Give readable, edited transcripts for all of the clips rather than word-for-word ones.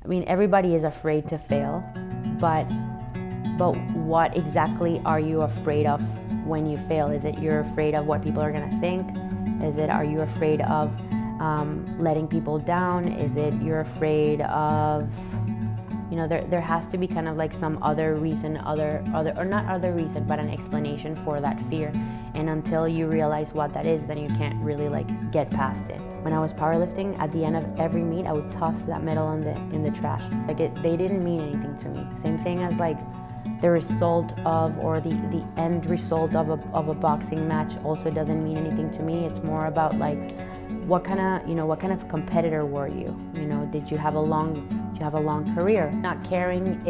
I mean, everybody is afraid to fail, but what exactly are you afraid of when you fail? Is it you're afraid of what people are gonna think? Are you afraid of letting people down? Is it you're afraid of, you know, there has to be kind of like some other reason, or not other reason, but an explanation for that fear. And until you realize what that is, then you can't really like get past it. When I was powerlifting, at the end of every meet, I would toss that medal in the trash. Like they didn't mean anything to me. Same thing as like the result of, or the end result of a boxing match also doesn't mean anything to me. It's more about like, what kind of competitor were you? You know, did you have a long career? Not caring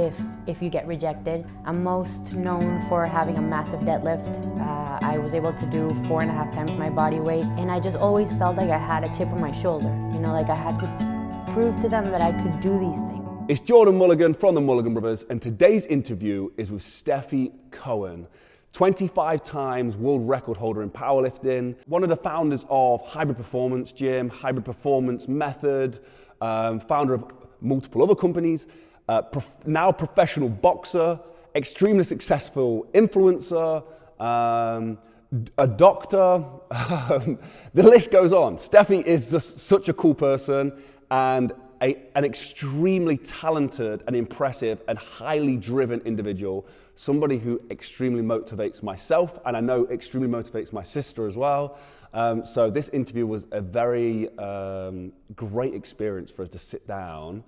if you get rejected. I'm most known for having a massive deadlift. I was able to do 4.5 times my body weight, and I just always felt like I had a chip on my shoulder. You know, like I had to prove to them that I could do these things. It's Jordan Mulligan from the Mulligan Brothers, and today's interview is with Stefi Cohen, 25 times world record holder in powerlifting, one of the founders of Hybrid Performance Gym, Hybrid Performance Method, founder of multiple other companies, now professional boxer, extremely successful influencer, a doctor. The list goes on. Stefi is just such a cool person and an extremely talented and impressive and highly driven individual, somebody who extremely motivates myself, and I know extremely motivates my sister as well. So this interview was a very great experience for us to sit down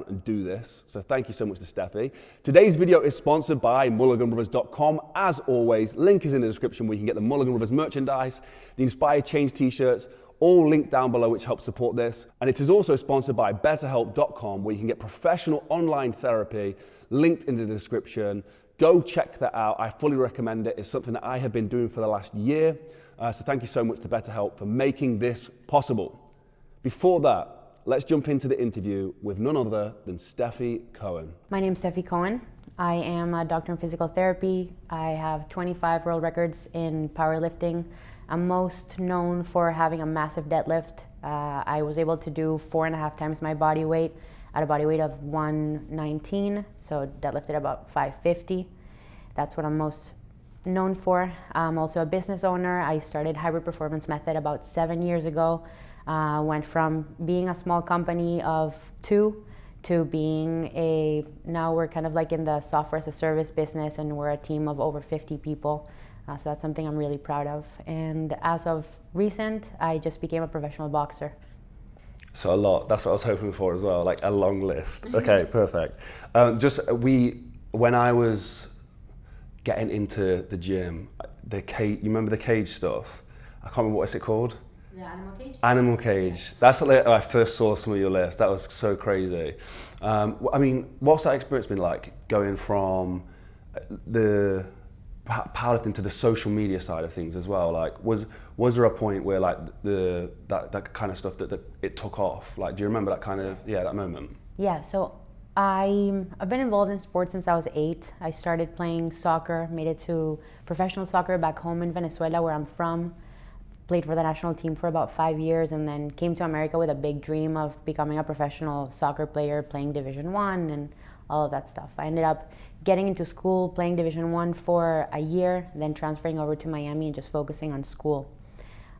and do this. So thank you so much to Stefi. Today's video is sponsored by Mulliganbrothers.com. As always, link is in the description where you can get the Mulligan Brothers merchandise, the Inspired Change t-shirts, all linked down below, which helps support this. And it is also sponsored by BetterHelp.com, where you can get professional online therapy, linked in the description. Go check that out. I fully recommend it. It's something that I have been doing for the last year. So thank you so much to BetterHelp for making this possible. Before that, let's jump into the interview with none other than Stefi Cohen. My name is Stefi Cohen. I am a doctor in physical therapy. I have 25 world records in powerlifting. I'm most known for having a massive deadlift. I was able to do 4.5 times my body weight at a body weight of 119, so deadlifted about 550. That's what I'm most known for. I'm also a business owner. I started Hybrid Performance Method about 7 years ago. Went from being a small company of 2 to being now we're kind of like in the software as a service business, and we're a team of over 50 people. So that's something I'm really proud of. And as of recent, I just became a professional boxer. So a lot, that's what I was hoping for as well, like a long list. Okay, perfect. When I was getting into the gym, you remember the cage stuff? I can't remember, what's it called? The animal cage? Animal cage. Yes. That's what I first saw some of your list. That was so crazy. I mean, what's that experience been like, going from the powerlifting to the social media side of things as well? Like, was there a point where like that kind of stuff that it took off? Like, do you remember that kind of, that moment? Yeah, so I've been involved in sports since I was 8. I started playing soccer, made it to professional soccer back home in Venezuela, where I'm from. Played for the national team for about 5 years, and then came to America with a big dream of becoming a professional soccer player, playing Division I and all of that stuff. I ended up getting into school, playing Division I for a year, then transferring over to Miami and just focusing on school.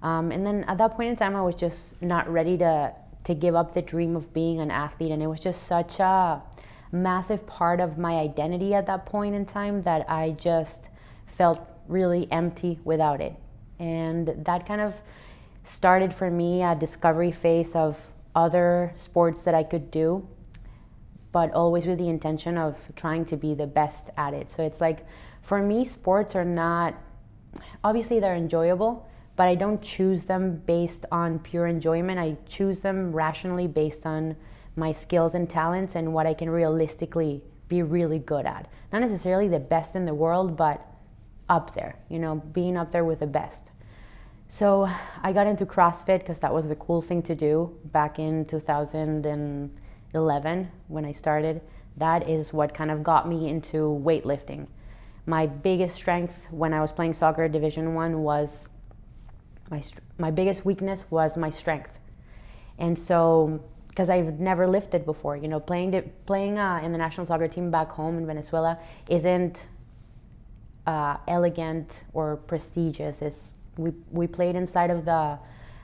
And then at that point in time, I was just not ready to give up the dream of being an athlete, and it was just such a massive part of my identity at that point in time that I just felt really empty without it. And that kind of started for me a discovery phase of other sports that I could do, but always with the intention of trying to be the best at it. So it's like, for me, sports are not, obviously they're enjoyable, but I don't choose them based on pure enjoyment. I choose them rationally based on my skills and talents and what I can realistically be really good at. Not necessarily the best in the world, but up there, you know, being up there with the best. So I got into CrossFit because that was the cool thing to do back in 2011 when I started. That is what kind of got me into weightlifting. My biggest strength when I was playing soccer Division I was, my biggest weakness was my strength. And so because I've never lifted before. You know, playing in the national soccer team back home in Venezuela isn't elegant or prestigious. We played inside of the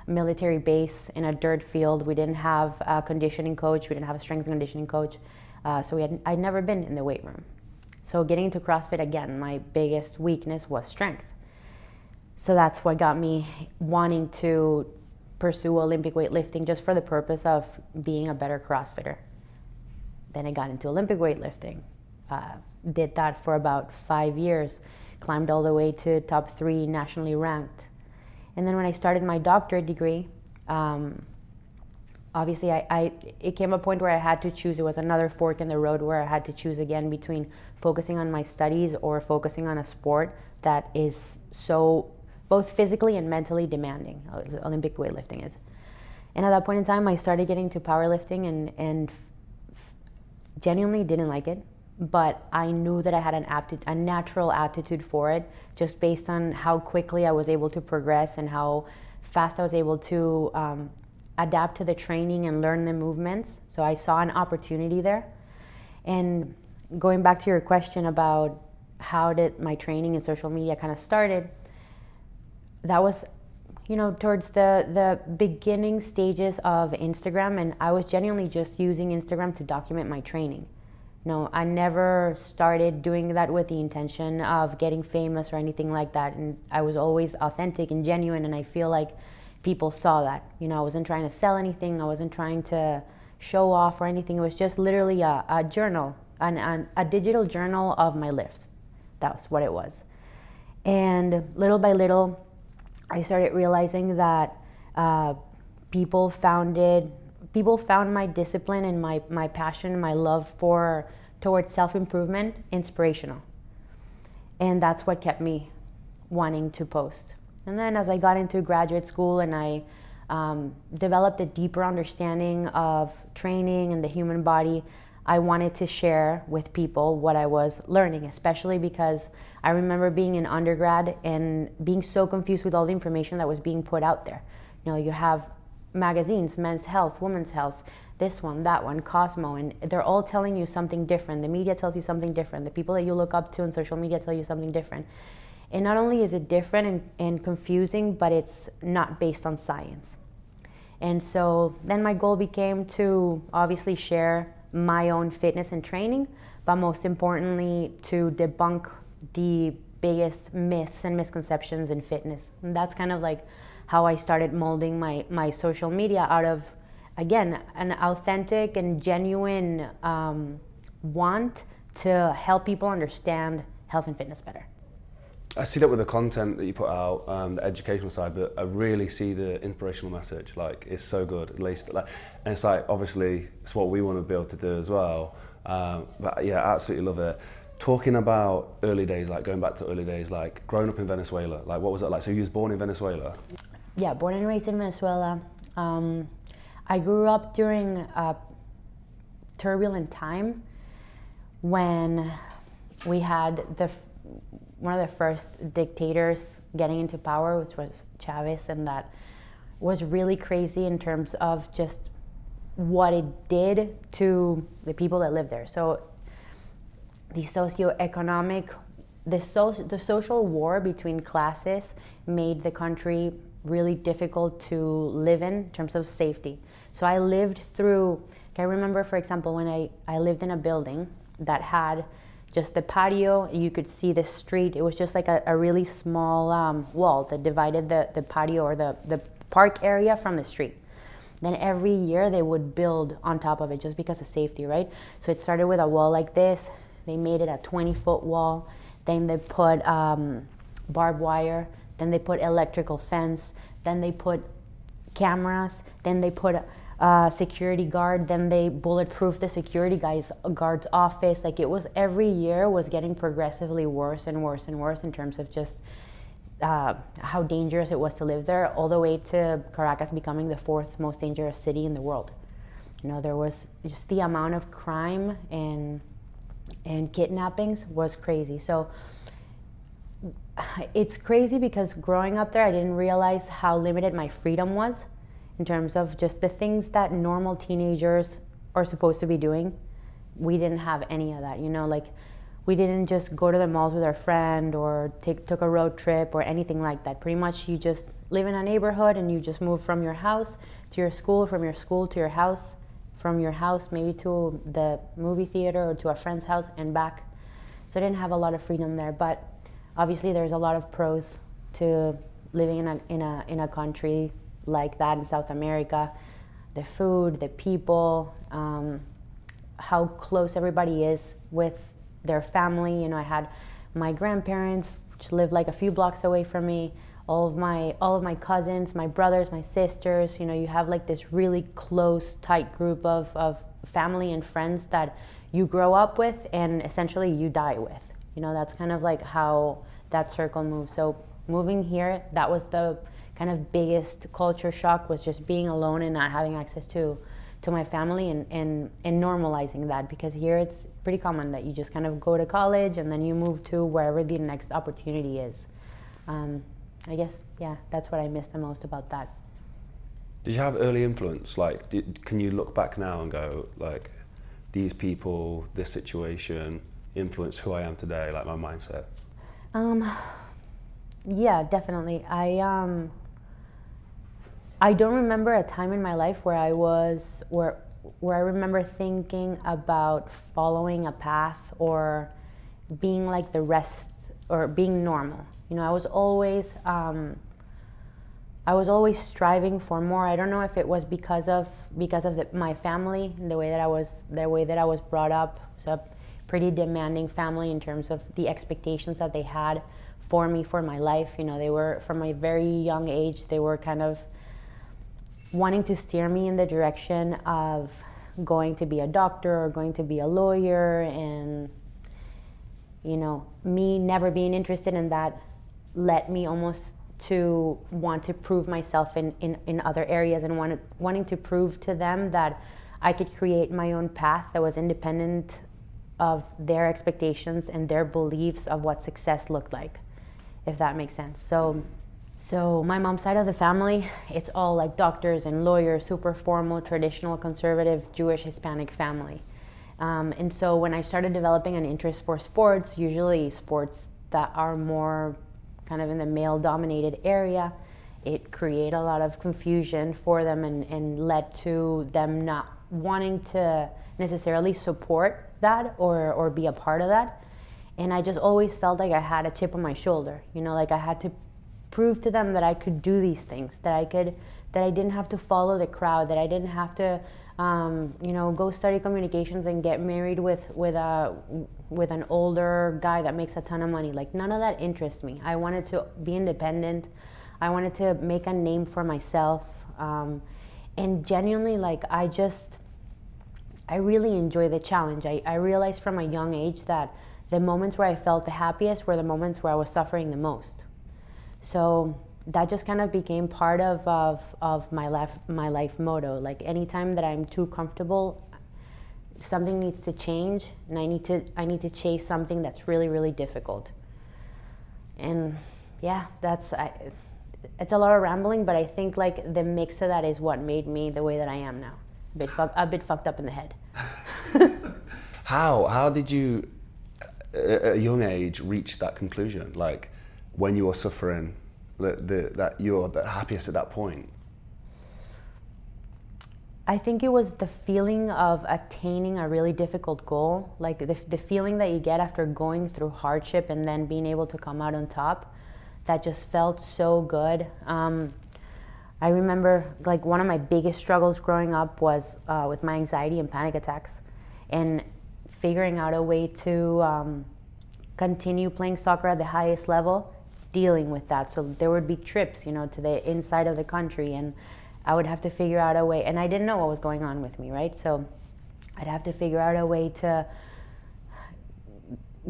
military base in a dirt field. We didn't have a conditioning coach. We didn't have a strength and conditioning coach. So I'd never been in the weight room. So getting into CrossFit, again, my biggest weakness was strength. So that's what got me wanting to pursue Olympic weightlifting, just for the purpose of being a better CrossFitter. Then I got into Olympic weightlifting. Did that for about 5 years, climbed all the way to top 3 nationally ranked. And then when I started my doctorate degree, obviously it came a point where I had to choose. It was another fork in the road where I had to choose again between focusing on my studies or focusing on a sport that is so both physically and mentally demanding. Olympic weightlifting is. And at that point in time, I started getting into powerlifting and genuinely didn't like it. But I knew that I had a natural aptitude for it, just based on how quickly I was able to progress and how fast I was able to adapt to the training and learn the movements. So I saw an opportunity there. And going back to your question about how did my training in social media kind of started, that was, you know, towards the beginning stages of Instagram, and I was genuinely just using Instagram to document my training. No, I never started doing that with the intention of getting famous or anything like that. And I was always authentic and genuine, and I feel like people saw that. You know, I wasn't trying to sell anything. I wasn't trying to show off or anything. It was just literally a journal, a digital journal of my lifts. That was what it was. And little by little, I started realizing that people found my discipline and my passion, my love towards self-improvement inspirational. And that's what kept me wanting to post. And then as I got into graduate school and I developed a deeper understanding of training and the human body, I wanted to share with people what I was learning, especially because I remember being in undergrad and being so confused with all the information that was being put out there. You know, you have magazines, Men's Health, Women's Health, this one, that one, Cosmo, and they're all telling you something different. The media tells you something different. The people that you look up to on social media tell you something different. And not only is it different and confusing, but it's not based on science. And so then my goal became to obviously share my own fitness and training, but most importantly to debunk the biggest myths and misconceptions in fitness. And that's kind of like how I started molding my social media out of, again, an authentic and genuine want to help people understand health and fitness better. I see that with the content that you put out, the educational side, but I really see the inspirational message. Like, it's so good, at least. Like, and it's like, obviously, it's what we want to be able to do as well. But yeah, I absolutely love it. Talking about early days, like going back to early days, like growing up in Venezuela, like what was it like? So you was born in Venezuela? Yeah, born and raised in Venezuela. I grew up during a turbulent time when we had one of the first dictators getting into power, which was Chavez, and that was really crazy in terms of just what it did to the people that lived there. So the socioeconomic, the social war between classes made the country really difficult to live in terms of safety. So I lived through, I remember, for example, when I lived in a building that had just the patio, you could see the street. It was just like a really small wall that divided the patio or the park area from the street. Then every year they would build on top of it just because of safety, right? So it started with a wall like this. They made it a 20-foot wall. Then they put barbed wire. Then they put electrical fence. Then they put cameras. Then they put security guard. Then they bulletproof the security guard's office. Like, it was, every year was getting progressively worse and worse and worse in terms of just how dangerous it was to live there, all the way to Caracas becoming the 4th most dangerous city in the world. You know, there was just the amount of crime and kidnappings was crazy. So it's crazy because growing up there, I didn't realize how limited my freedom was. in terms of just the things that normal teenagers are supposed to be doing. We didn't have any of that, like we didn't just go to the malls with our friend or took a road trip or anything like that. Pretty much you just live in a neighborhood and you just move from your house to your school, from your school to your house, from your house maybe to the movie theater or to a friend's house and back. So I didn't have a lot of freedom there, but obviously there's a lot of pros to living in a country like that in South America. The food, the people, how close everybody is with their family. I had my grandparents, which lived like a few blocks away from me, all of my cousins, my brothers, my sisters. You have like this really close, tight group of family and friends that you grow up with and essentially you die with. That's kind of like how that circle moves. So moving here, that was the kind of biggest culture shock, was just being alone and not having access to my family and normalizing that, because here it's pretty common that you just kind of go to college and then you move to wherever the next opportunity is. I guess, yeah, that's what I miss the most about that. Did you have early influence? Like, can you look back now and go, like, these people, this situation influenced who I am today, like my mindset? Yeah, definitely. I don't remember a time in my life where I remember thinking about following a path or being like the rest or being normal. I was always striving for more. I don't know if it was because of my family, the way that I was brought up. So a pretty demanding family in terms of the expectations that they had for me, for my life. They were, from a very young age, they were kind of wanting to steer me in the direction of going to be a doctor or going to be a lawyer, and me never being interested in that led me almost to want to prove myself in other areas and wanting to prove to them that I could create my own path that was independent of their expectations and their beliefs of what success looked like, if that makes sense. So my mom's side of the family, it's all like doctors and lawyers, super formal, traditional, conservative, Jewish, Hispanic family. And so when I started developing an interest for sports, usually sports that are more kind of in the male-dominated area, it created a lot of confusion for them and led to them not wanting to necessarily support that or be a part of that. And I just always felt like I had a chip on my shoulder, like I had to prove to them that I could do these things, that I didn't have to follow the crowd, that I didn't have to, go study communications and get married with an older guy that makes a ton of money. Like, none of that interests me. I wanted to be independent. I wanted to make a name for myself. And genuinely, like, I really enjoy the challenge. I realized from a young age that the moments where I felt the happiest were the moments where I was suffering the most. So that just kind of became part of my life motto. Like, anytime that I'm too comfortable, something needs to change, and I need to chase something that's really, really difficult. And yeah, it's a lot of rambling, but I think like the mix of that is what made me the way that I am now. A bit fucked up in the head. How did you, at a young age, reach that conclusion? Like, when you were suffering, that you're the happiest at that point? I think it was the feeling of attaining a really difficult goal, like the feeling that you get after going through hardship and then being able to come out on top. That just felt so good. I remember, like, one of my biggest struggles growing up was with my anxiety and panic attacks, and figuring out a way to continue playing soccer at the highest level, dealing with that. So there would be trips, to the inside of the country, and I would have to figure out a way, and I didn't know what was going on with me, right? So I'd have to figure out a way to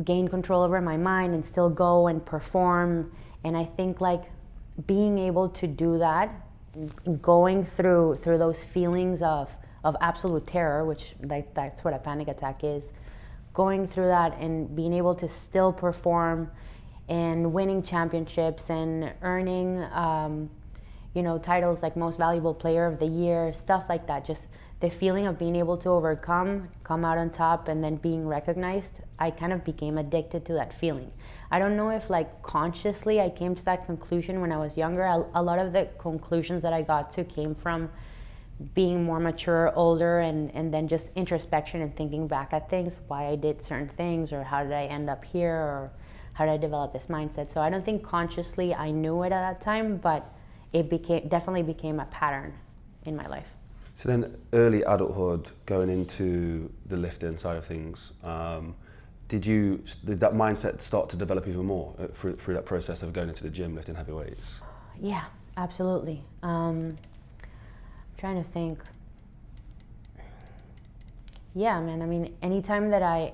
gain control over my mind and still go and perform. And I think, like, being able to do that, going through those feelings of absolute terror, which that's what a panic attack is, going through that and being able to still perform and winning championships and earning titles like most valuable player of the year, stuff like that. Just the feeling of being able to overcome, come out on top, and then being recognized, I kind of became addicted to that feeling. I don't know if like consciously I came to that conclusion when I was younger. A lot of the conclusions that I got to came from being more mature, older, and then just introspection and thinking back at things, why I did certain things, or how did I end up here, or how did I develop this mindset. So I don't think consciously I knew it at that time, but it definitely became a pattern in my life. So then early adulthood, going into the lifting side of things, did that mindset start to develop even more through that process of going into the gym, lifting heavy weights? Yeah, absolutely. Trying to think. Yeah, man, I mean, anytime that I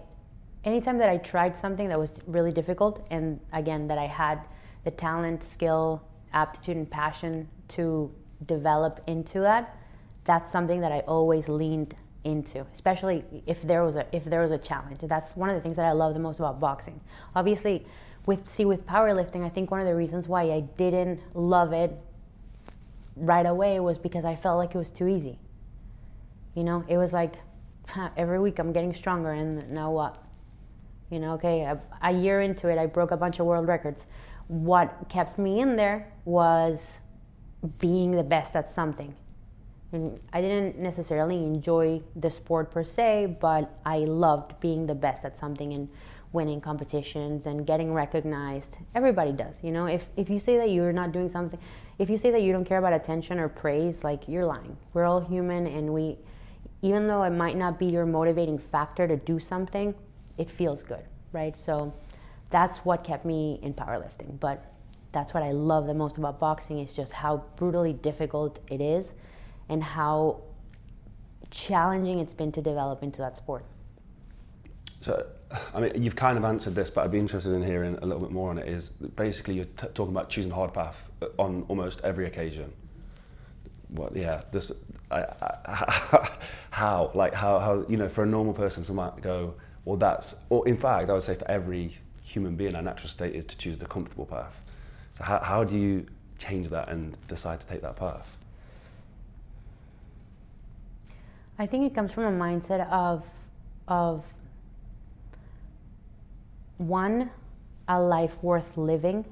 tried something that was really difficult, and again, that I had the talent, skill, aptitude, and passion to develop into that, that's something that I always leaned into, especially if there was a challenge. That's one of the things that I love the most about boxing. Obviously, with powerlifting, I think one of the reasons why I didn't love it right away was because I felt like it was too easy. It was like, every week I'm getting stronger, and now what? Okay, a year into it, I broke a bunch of world records. What kept me in there was being the best at something. And I didn't necessarily enjoy the sport per se, but I loved being the best at something and winning competitions and getting recognized. Everybody does, If you say that you're not doing something, if you say that you don't care about attention or praise, like, you're lying. We're all human, and even though it might not be your motivating factor to do something, it feels good, right? So that's what kept me in powerlifting. But that's what I love the most about boxing, is just how brutally difficult it is and how challenging it's been to develop into that sport. So, I mean, you've kind of answered this, but I'd be interested in hearing a little bit more on it. Is basically you're talking about choosing a hard path on almost every occasion. What? Yeah. This. How? For a normal person, someone might go, well, or in fact, I would say for every human being, our natural state is to choose the comfortable path. So how do you change that and decide to take that path? I think it comes from a mindset of one, a life worth living,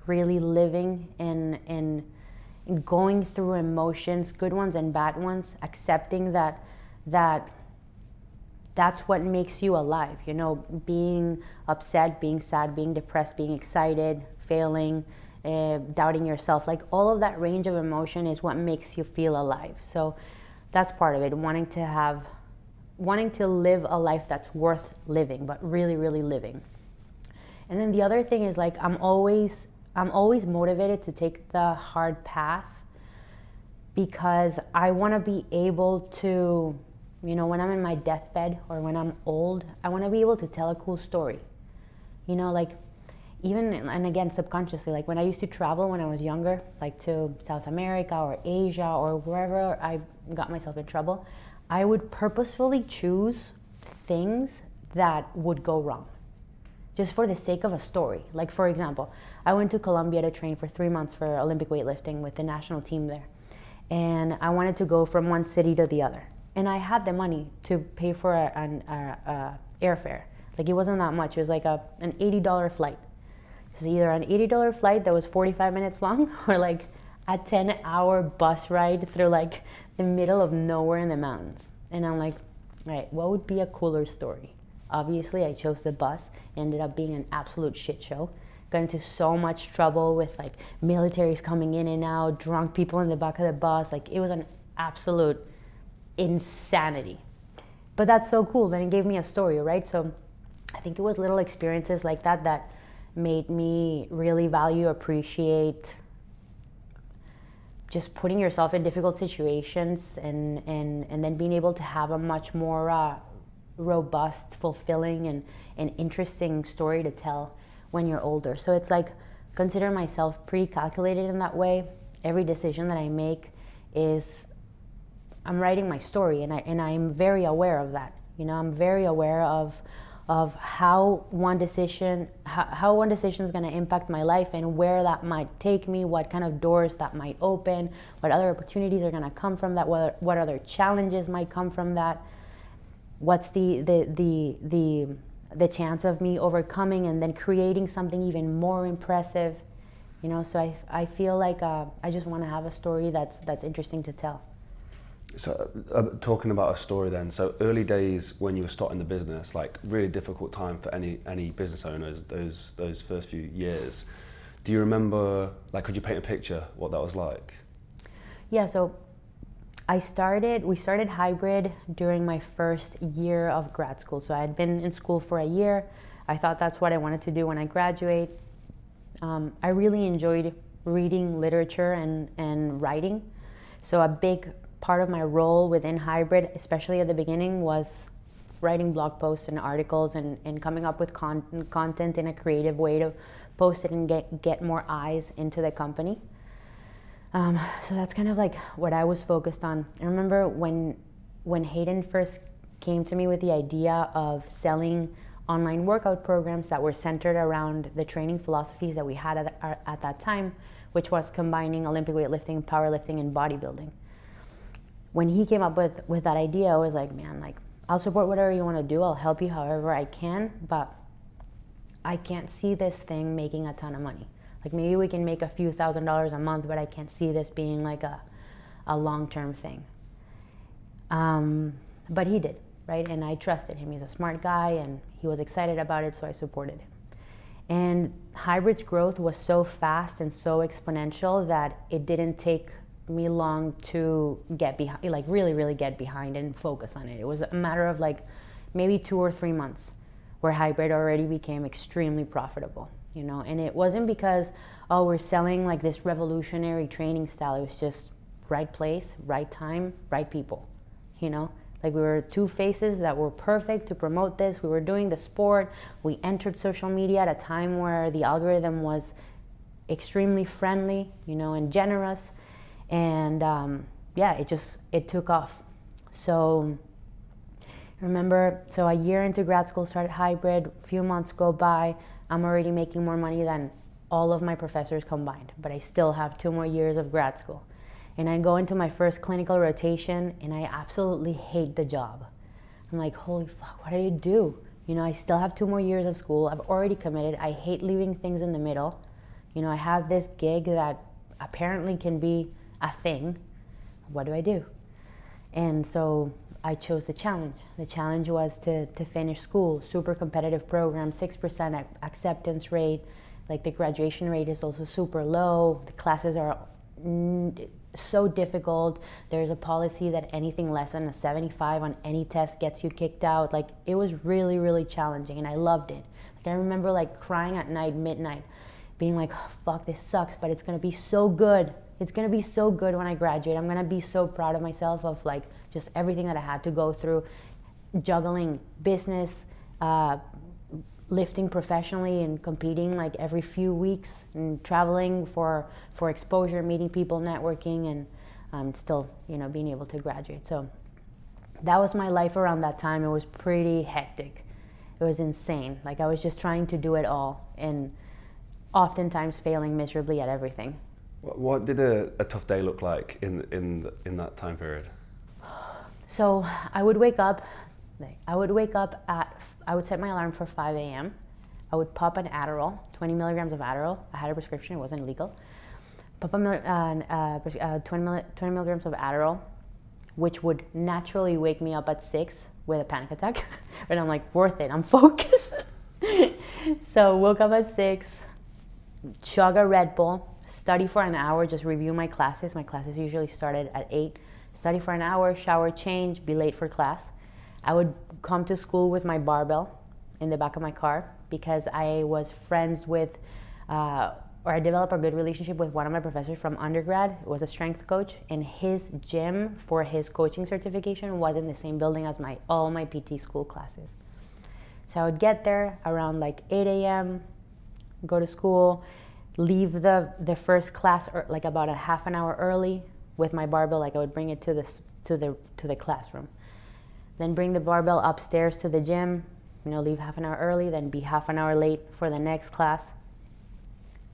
really living and going through emotions, good ones and bad ones, accepting that that's what makes you alive. Being upset, being sad, being depressed, being excited, failing, doubting yourself, like all of that range of emotion is what makes you feel alive. So that's part of it, wanting to live a life that's worth living, but really, really living. And then the other thing is, like, I'm always motivated to take the hard path because I want to be able to, when I'm in my deathbed or when I'm old, I want to be able to tell a cool story. Like, even, and again, subconsciously, like when I used to travel when I was younger, like to South America or Asia or wherever I got myself in trouble, I would purposefully choose things that would go wrong, just for the sake of a story. Like, for example, I went to Colombia to train for 3 months for Olympic weightlifting with the national team there. And I wanted to go from one city to the other. And I had the money to pay for an airfare. Like, it wasn't that much. It was like an $80 flight. It was either an $80 flight that was 45 minutes long or like a 10-hour bus ride through like the middle of nowhere in the mountains. And I'm like, all right, what would be a cooler story? Obviously, I chose the bus. It ended up being an absolute shit show. Got into so much trouble with like militaries coming in and out, drunk people in the back of the bus. Like, it was an absolute insanity. But that's so cool. Then it gave me a story, right? So I think it was little experiences like that that made me really appreciate just putting yourself in difficult situations and then being able to have a much more robust, fulfilling, and interesting story to tell when you're older. So it's like, consider myself pretty calculated in that way. Every decision that I make is, I'm writing my story, and I'm very aware of that. I'm very aware of of how one decision is going to impact my life and where that might take me, what kind of doors that might open, what other opportunities are going to come from that, what other challenges might come from that, what's the chance of me overcoming and then creating something even more impressive, you know. So I feel like I just want to have a story that's interesting to tell. So talking about a story then, so early days when you were starting the business, like really difficult time for any business owners, those first few years. Do you remember, like, could you paint a picture what that was like? Yeah, so we started hybrid during my first year of grad school. So I had been in school for a year. I thought that's what I wanted to do when I graduate. I really enjoyed reading literature and writing. So a big part of my role within hybrid, especially at the beginning, was writing blog posts and articles and coming up with content in a creative way to post it and get more eyes into the company. So that's kind of like what I was focused on. I remember when Hayden first came to me with the idea of selling online workout programs that were centered around the training philosophies that we had at that time, which was combining Olympic weightlifting, powerlifting, and bodybuilding. When he came up with that idea, I was like, man, like, I'll support whatever you want to do. I'll help you however I can, but I can't see this thing making a ton of money. Like, maybe we can make a few $1,000s a month, but I can't see this being like a long-term thing. But he did, right? And I trusted him. He's a smart guy and he was excited about it, so I supported him. And hybrid's growth was so fast and so exponential that it didn't take me long to get behind, like really get behind and focus on it. It was a matter of like maybe 2 or 3 months where hybrid already became extremely profitable, you know. And it wasn't because, oh, we're selling like this revolutionary training style. It was just right place, right time, right people, you know. Like, we were two faces that were perfect to promote this. We were doing the sport. We entered social media at a time where the algorithm was extremely friendly, you know, and generous. And yeah, it took off. So remember, so a year into grad school, started hybrid, a few months go by, I'm already making more money than all of my professors combined, but I still have 2 more years of grad school. And I go into my first clinical rotation and I absolutely hate the job. I'm like, holy fuck, what do you do? You know, I still have 2 more years of school. I've already committed. I hate leaving things in the middle. You know, I have this gig that apparently can be a thing. What do I do? And so I chose the challenge. The challenge was to finish school. Super competitive program, 6% acceptance rate. Like, the graduation rate is also super low. The classes are so difficult. There's a policy that anything less than a 75 on any test gets you kicked out. Like, it was really challenging and I loved it. Like, I remember like crying at night, midnight, being like, oh, fuck, this sucks, but it's gonna be so good. It's gonna be so good when I graduate. I'm gonna be so proud of myself of like just everything that I had to go through, juggling business, lifting professionally and competing like every few weeks and traveling for exposure, meeting people, networking, and still, you know, being able to graduate. So that was my life around that time. It was pretty hectic. It was insane. Like, I was just trying to do it all and oftentimes failing miserably at everything. What did a tough day look like in that time period? So I would wake up I would set my alarm for 5 a.m. I would pop an Adderall, 20 milligrams of Adderall. I had a prescription, it wasn't illegal. Pop 20 milligrams of Adderall, which would naturally wake me up at 6 with a panic attack. And I'm like, worth it, I'm focused. So woke up at 6, chug a Red Bull, study for an hour, just review my classes. My classes usually started at 8. Study for an hour, shower, change, be late for class. I would come to school with my barbell in the back of my car because I was friends with, or I developed a good relationship with one of my professors from undergrad. It was a strength coach, and his gym for his coaching certification was in the same building as all my PT school classes. So I would get there around like 8 a.m., go to school, leave the first class like about a half an hour early with my barbell. Like, I would bring it to the classroom. Then bring the barbell upstairs to the gym, leave half an hour early, then be half an hour late for the next class.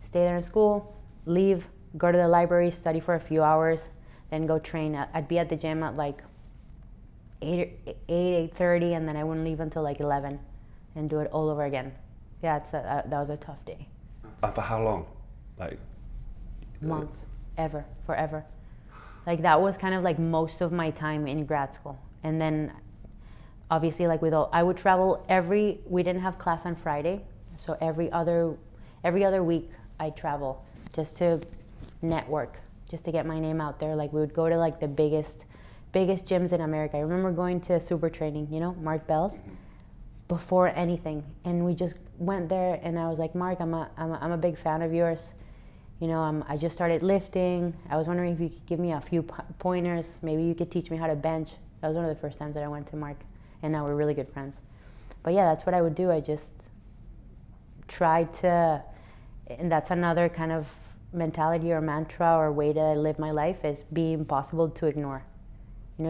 Stay there in school, leave, go to the library, study for a few hours, then go train. I'd be at the gym at like 8:30, and then I wouldn't leave until like 11 and do it all over again. Yeah, that was a tough day. And for how long? Like months, forever. Like that was kind of like most of my time in grad school. And then obviously like I would travel we didn't have class on Friday, so every other week I'd travel just to network, just to get my name out there. Like we would go to like the biggest gyms in America. I remember going to Super Training, Mark Bell's, before anything, and we just went there, and I was like, Mark, I'm a big fan of yours. I just started lifting. I was wondering if you could give me a few pointers. Maybe you could teach me how to bench. That was one of the first times that I went to Mark, and now we're really good friends. But yeah, that's what I would do. I just tried to, and that's another kind of mentality or mantra or way to live my life, is be impossible to ignore.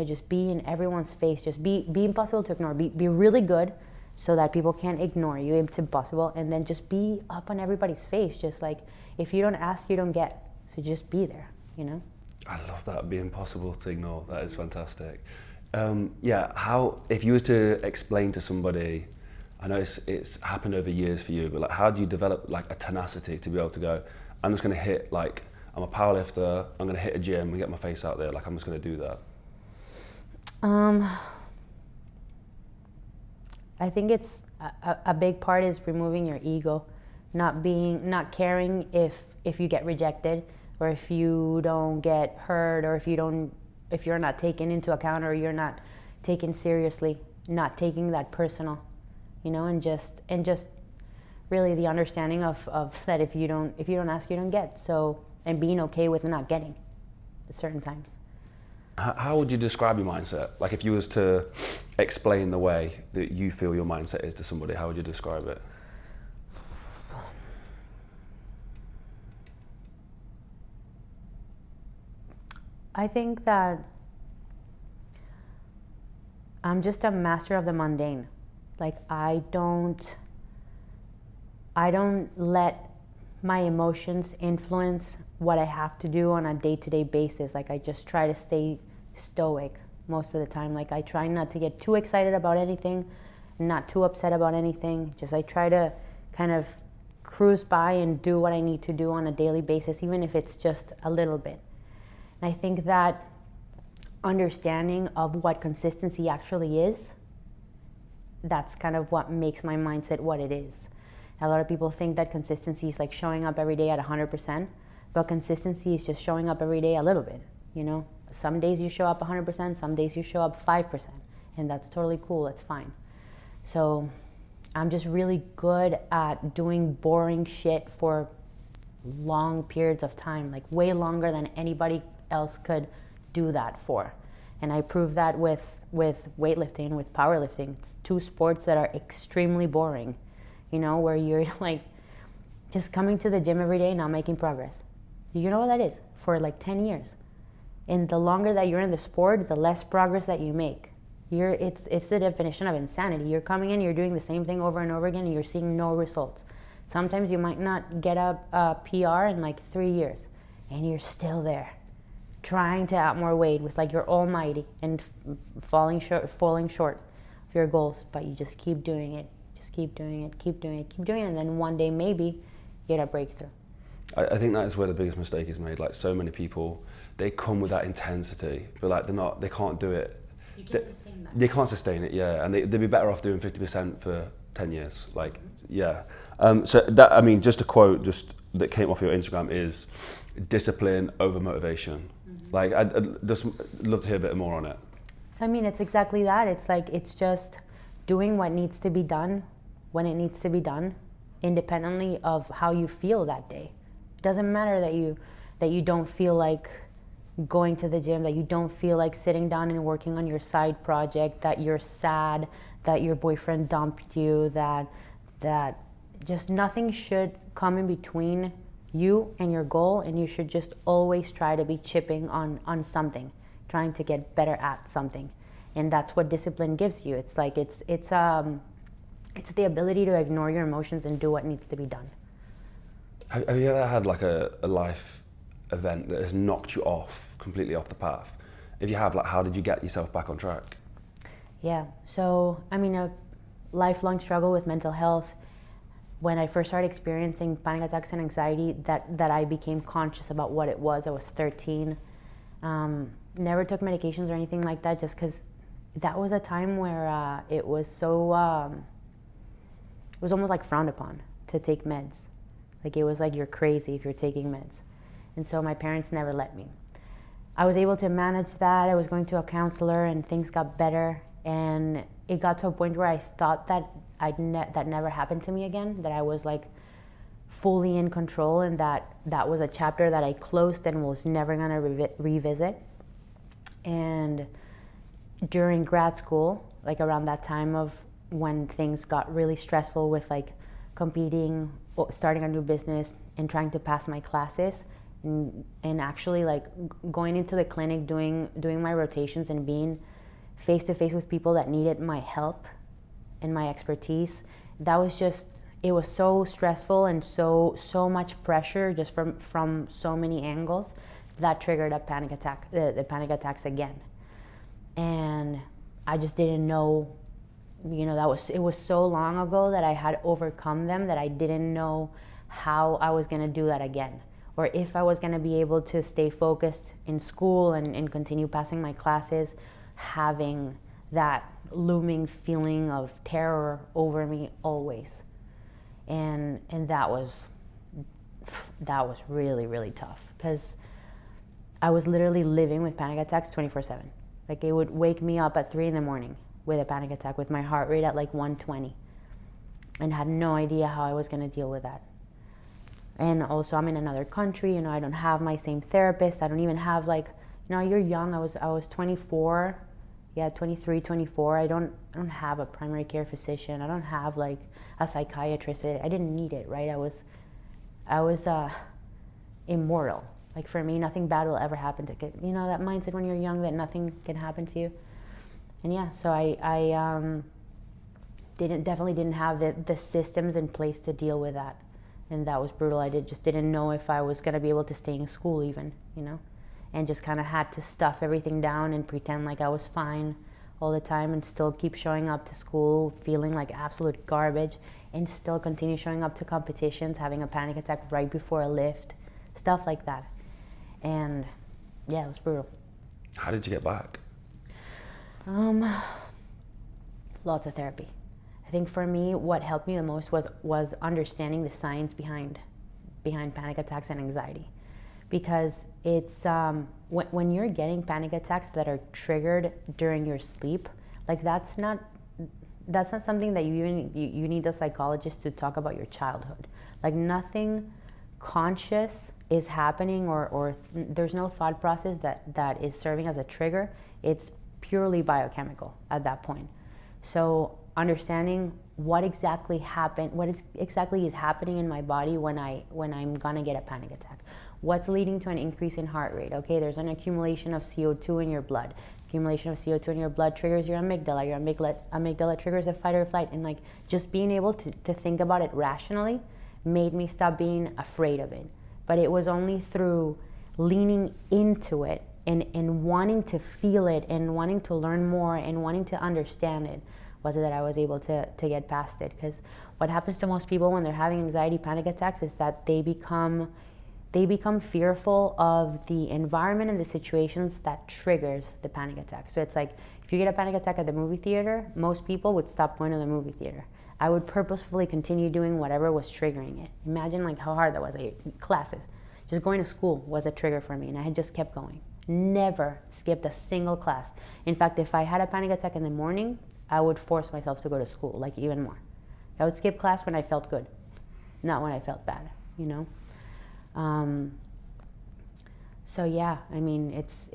Just be in everyone's face. Just be impossible to ignore. Be really good so that people can't ignore you. It's impossible. And then just be up on everybody's face. Just like, if you don't ask, you don't get. So just be there, I love that, be impossible to ignore. That is fantastic. If you were to explain to somebody, I know it's happened over years for you, but like, how do you develop like a tenacity to be able to go, I'm just going to hit, like, I'm a powerlifter, I'm going to hit a gym and get my face out there, like I'm just going to do that? I think it's a big part is removing your ego, not caring if you get rejected, or if you don't get heard, or if you're not taken into account, or you're not taken seriously, not taking that personal, and just really the understanding of that if you don't ask, you don't get. So, and being okay with not getting at certain times. How would you describe your mindset? Like if you was to explain the way that you feel your mindset is to somebody, how would you describe it? I think that I'm just a master of the mundane. Like I don't let my emotions influence what I have to do on a day-to-day basis. Like I just try to stay stoic most of the time. Like I try not to get too excited about anything, not too upset about anything. Just I try to kind of cruise by and do what I need to do on a daily basis, even if it's just a little bit. And I think that understanding of what consistency actually is, that's kind of what makes my mindset what it is. A lot of people think that consistency is like showing up every day at 100%, but consistency is just showing up every day a little bit, Some days you show up 100%, some days you show up 5%, and that's totally cool, that's fine. So I'm just really good at doing boring shit for long periods of time, like way longer than anybody else could do that for. And I proved that with weightlifting, with powerlifting. It's two sports that are extremely boring, where you're like just coming to the gym every day, not making progress. You know what that is? For like 10 years. And the longer that you're in the sport, the less progress that you make. It's the definition of insanity. You're coming in, you're doing the same thing over and over again, and you're seeing no results. Sometimes you might not get a PR in like 3 years, and you're still there, trying to add more weight with like you're almighty and falling short of your goals, but you just keep doing it, keep doing it, and then one day maybe you get a breakthrough. I think that is where the biggest mistake is made. Like so many people, they come with that intensity, but like they can't do it. You can't sustain that. They can't sustain it, yeah, and they'd be better off doing 50% for 10 years. Like, yeah. So that, I mean, just a quote just that came off your Instagram is discipline over motivation. Mm-hmm. Like, I'd just love to hear a bit more on it. I mean, it's exactly that. It's like, it's just doing what needs to be done when it needs to be done, independently of how you feel that day. It doesn't matter that you don't feel like going to the gym, that you don't feel like sitting down and working on your side project, that you're sad, that your boyfriend dumped you, that just nothing should come in between you and your goal, and you should just always try to be chipping on something, trying to get better at something. And that's what discipline gives you. It's like it's it's the ability to ignore your emotions and do what needs to be done. Have you ever had like a life event that has knocked you off, completely off the path? If you have, like, how did you get yourself back on track? Yeah, so I mean, a lifelong struggle with mental health. When I first started experiencing panic attacks and anxiety, that I became conscious about what it was. I was 13. Never took medications or anything like that, just because that was a time where it was so, it was almost like frowned upon to take meds. Like, it was like you're crazy if you're taking meds. And so my parents never let me. I was able to manage that. I was going to a counselor and things got better. And it got to a point where I thought that that never happened to me again, that I was like fully in control, and that was a chapter that I closed and was never gonna revisit. And during grad school, like around that time of when things got really stressful with like competing, starting a new business and trying to pass my classes, and actually like going into the clinic, doing my rotations and being face to face with people that needed my help and my expertise, that was just, it was so stressful and so much pressure just from so many angles, that triggered a panic attack, the panic attacks again. And I just didn't know, it was so long ago that I had overcome them, that I didn't know how I was gonna do that again, or if I was gonna be able to stay focused in school and continue passing my classes, having that looming feeling of terror over me always. And that was really, really tough, because I was literally living with panic attacks 24/7. Like, it would wake me up at 3 a.m. with a panic attack, with my heart rate at like 120, and had no idea how I was going to deal with that. And also, I'm in another country, I don't have my same therapist. I don't even have like, you're young. I was 24, 23, 24. I don't have a primary care physician. I don't have like a psychiatrist. I didn't need it, right? I was immortal. Like, for me, nothing bad will ever happen to get, that mindset when you're young, that nothing can happen to you. And yeah, so I definitely didn't have the systems in place to deal with that. And that was brutal. I just didn't know if I was gonna be able to stay in school even, and just kind of had to stuff everything down and pretend like I was fine all the time, and still keep showing up to school feeling like absolute garbage, and still continue showing up to competitions, having a panic attack right before a lift, stuff like that. And yeah, it was brutal. How did you get back? Lots of therapy. I think for me, what helped me the most was understanding the science behind panic attacks and anxiety. Because it's when you're getting panic attacks that are triggered during your sleep, like, that's not something that you need a psychologist to talk about your childhood. Like, nothing conscious is happening, or there's no thought process that is serving as a trigger. It's purely biochemical at that point. So understanding what exactly is happening in my body when I'm gonna get a panic attack. What's leading to an increase in heart rate? Okay, there's an accumulation of CO2 in your blood. Accumulation of CO2 in your blood triggers your amygdala. Your amygdala triggers a fight or flight. And like, just being able to think about it rationally made me stop being afraid of it. But it was only through leaning into it and wanting to feel it and wanting to learn more and wanting to understand it that I was able to get past it. Because what happens to most people when they're having anxiety panic attacks is that they become fearful of the environment and the situations that triggers the panic attack. So it's like, if you get a panic attack at the movie theater, most people would stop going to the movie theater. I would purposefully continue doing whatever was triggering it. Imagine like how hard that was. Classes, just going to school was a trigger for me, and I had just kept going. Never skipped a single class. In fact, if I had a panic attack in the morning, I would force myself to go to school, like even more. I would skip class when I felt good, not when I felt bad, So yeah, I mean, it's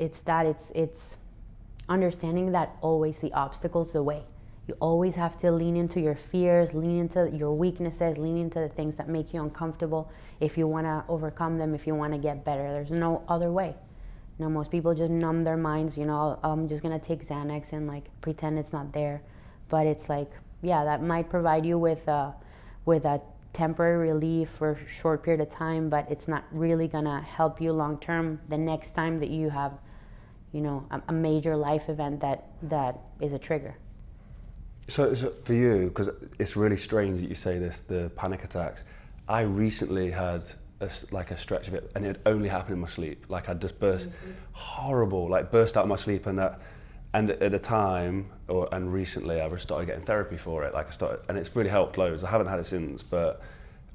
understanding that always the obstacle's the way. You always have to lean into your fears, lean into your weaknesses, lean into the things that make you uncomfortable if you want to overcome them, if you want to get better. There's no other way. Most people just numb their minds, I'm just going to take Xanax and like pretend it's not there. But it's like, that might provide you with a temporary relief for a short period of time, but it's not really gonna help you long term the next time that you have, a major life event that is a trigger. So for you, because it's really strange that you say this, the panic attacks. I recently had a stretch of it, and it only happened in my sleep. Like I'd just burst out of my sleep, and at the time, and recently, I recently getting therapy for it. And it's really helped loads. I haven't had it since, but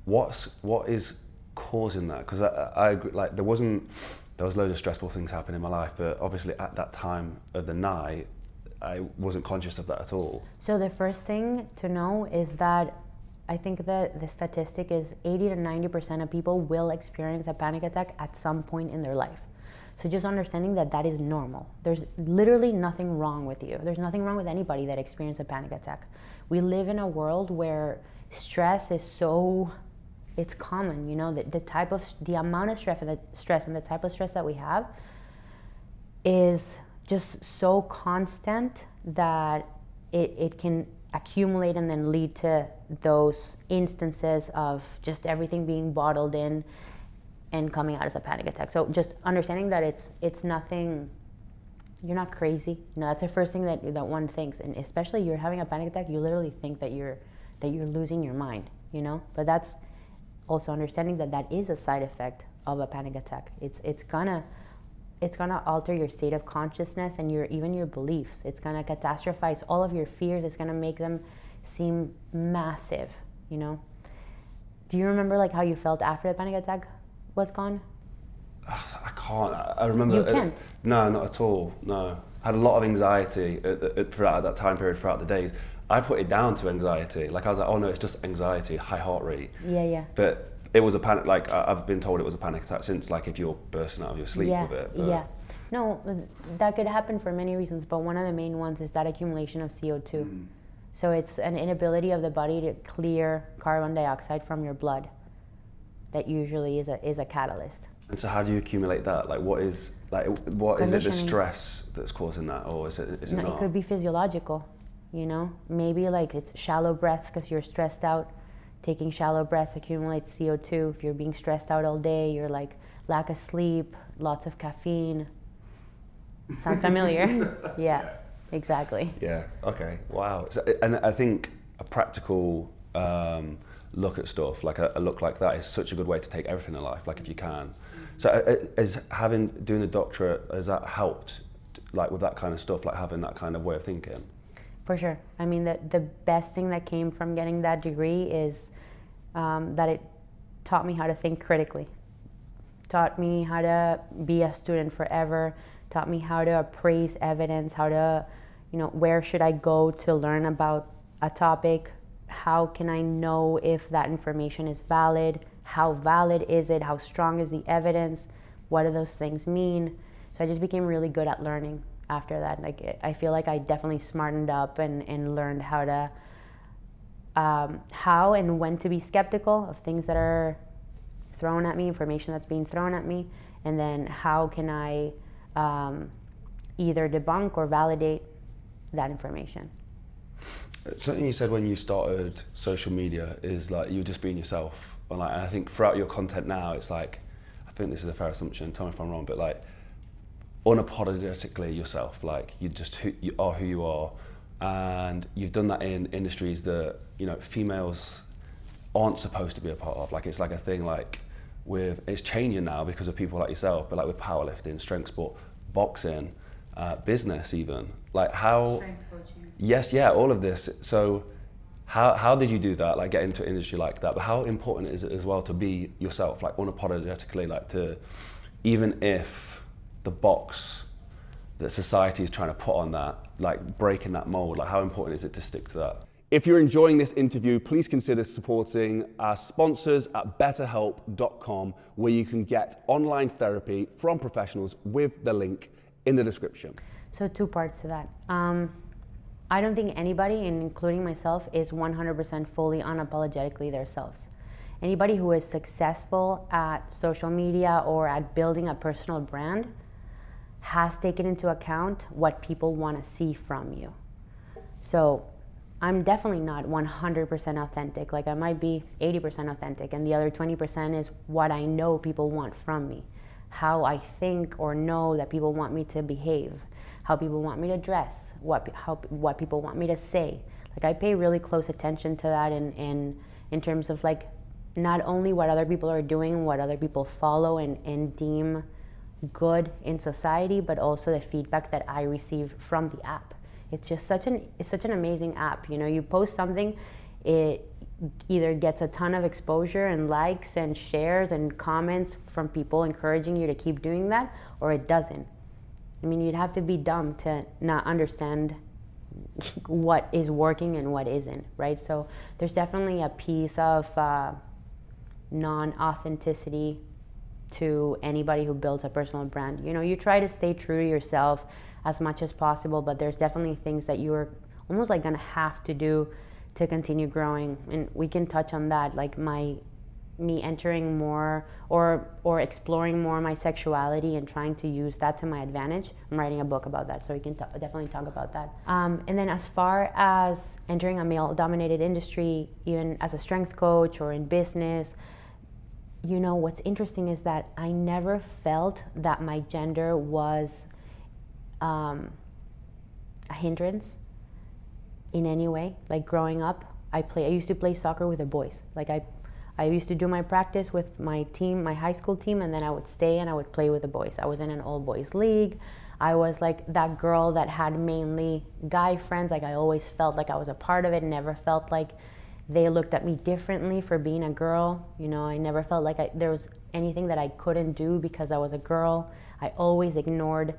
what is causing that? Because I like there was loads of stressful things happening in my life, but obviously at that time of the night, I wasn't conscious of that at all. So the first thing to know is that I think that the statistic is 80 to 90% of people will experience a panic attack at some point in their life. So just understanding that is normal. There's literally nothing wrong with you. There's nothing wrong with anybody that experiences a panic attack. We live in a world where stress is it's common, the amount of stress and the type of stress that we have is just so constant that it can accumulate and then lead to those instances of just everything being bottled in and coming out as a panic attack. So just understanding that it's nothing, you're not crazy. That's the first thing that one thinks. And especially you're having a panic attack, you literally think that you're losing your mind, But that's also understanding that is a side effect of a panic attack. It's gonna alter your state of consciousness and even your beliefs. It's gonna catastrophize all of your fears. It's gonna make them seem massive, Do you remember how you felt after the panic attack was gone? I can't. I remember. You can't? No, not at all. No. I had a lot of anxiety throughout that time period, throughout the days. I put it down to anxiety. I was like, oh no, it's just anxiety, high heart rate. Yeah. But it was a panic, I've been told it was a panic attack since, if you're bursting out of your sleep with it. But. Yeah. No, that could happen for many reasons, but one of the main ones is that accumulation of CO2. So it's an inability of the body to clear carbon dioxide from your blood. That usually is a catalyst. And so how do you accumulate that? What is it, the stress that's causing that, or is it not? It could be physiological, Maybe it's shallow breaths because you're stressed out. Taking shallow breaths accumulates CO2. If you're being stressed out all day, you're lack of sleep, lots of caffeine. Sound familiar? Yeah, exactly. Yeah, okay, wow. So, and I think a practical look at stuff, a look like that is such a good way to take everything in life, if you can. So doing the doctorate, has that helped, with that kind of stuff, having that kind of way of thinking? For sure. I mean, the best thing that came from getting that degree is that it taught me how to think critically. Taught me how to be a student forever. Taught me how to appraise evidence, how to, where should I go to learn about a topic? How can I know if that information is valid? How valid is it? How strong is the evidence? What do those things mean? So I just became really good at learning after that. I feel like I definitely smartened up and learned how and when to be skeptical of things that are thrown at me, information that's being thrown at me, and then how can I either debunk or validate that information. Something you said when you started social media is you were just being yourself. And I think throughout your content now, it's I think this is a fair assumption, tell me if I'm wrong, but unapologetically yourself. You are who you are, and you've done that in industries that females aren't supposed to be a part of. It's a thing it's changing now because of people like yourself, but with powerlifting, strength sport, boxing, business even. How strength coaching. Yes, yeah, all of this. So how did you do that? Get into an industry like that? But how important is it as well to be yourself, unapologetically, to even if the box that society is trying to put on that, breaking that mold, how important is it to stick to that? If you're enjoying this interview, please consider supporting our sponsors at betterhelp.com, where you can get online therapy from professionals with the link in the description. So 2 parts to that. I don't think anybody, including myself, is 100% fully unapologetically themselves. Anybody who is successful at social media or at building a personal brand has taken into account what people want to see from you. So I'm definitely not 100% authentic. Like I might be 80% authentic, and the other 20% is what I know people want from me, how I think or know that people want me to behave, how people want me to dress, what people want me to say. Like I pay really close attention to that in terms of like not only what other people are doing, what other people follow and deem good in society, but also the feedback that I receive from the app. It's just such an amazing app. You know, you post something, it either gets a ton of exposure and likes and shares and comments from people encouraging you to keep doing that, or it doesn't. I mean, you'd have to be dumb to not understand what is working and what isn't, right? So there's definitely a piece of non-authenticity to anybody who builds a personal brand. You know, you try to stay true to yourself as much as possible, but there's definitely things that you're almost like gonna have to do to continue growing. And we can touch on that, like me entering more or exploring more my sexuality and trying to use that to my advantage. I'm writing a book about that, so we can definitely talk about that. And then as far as entering a male-dominated industry, even as a strength coach or in business, you know, what's interesting is that I never felt that my gender was a hindrance in any way. Like growing up, I used to play soccer with the boys. Like I used to do my practice with my team, my high school team, and then I would stay and I would play with the boys. I was in an all boys league. I was like that girl that had mainly guy friends. Like I always felt like I was a part of it, never felt like they looked at me differently for being a girl. You know, I never felt like there was anything that I couldn't do because I was a girl. I always ignored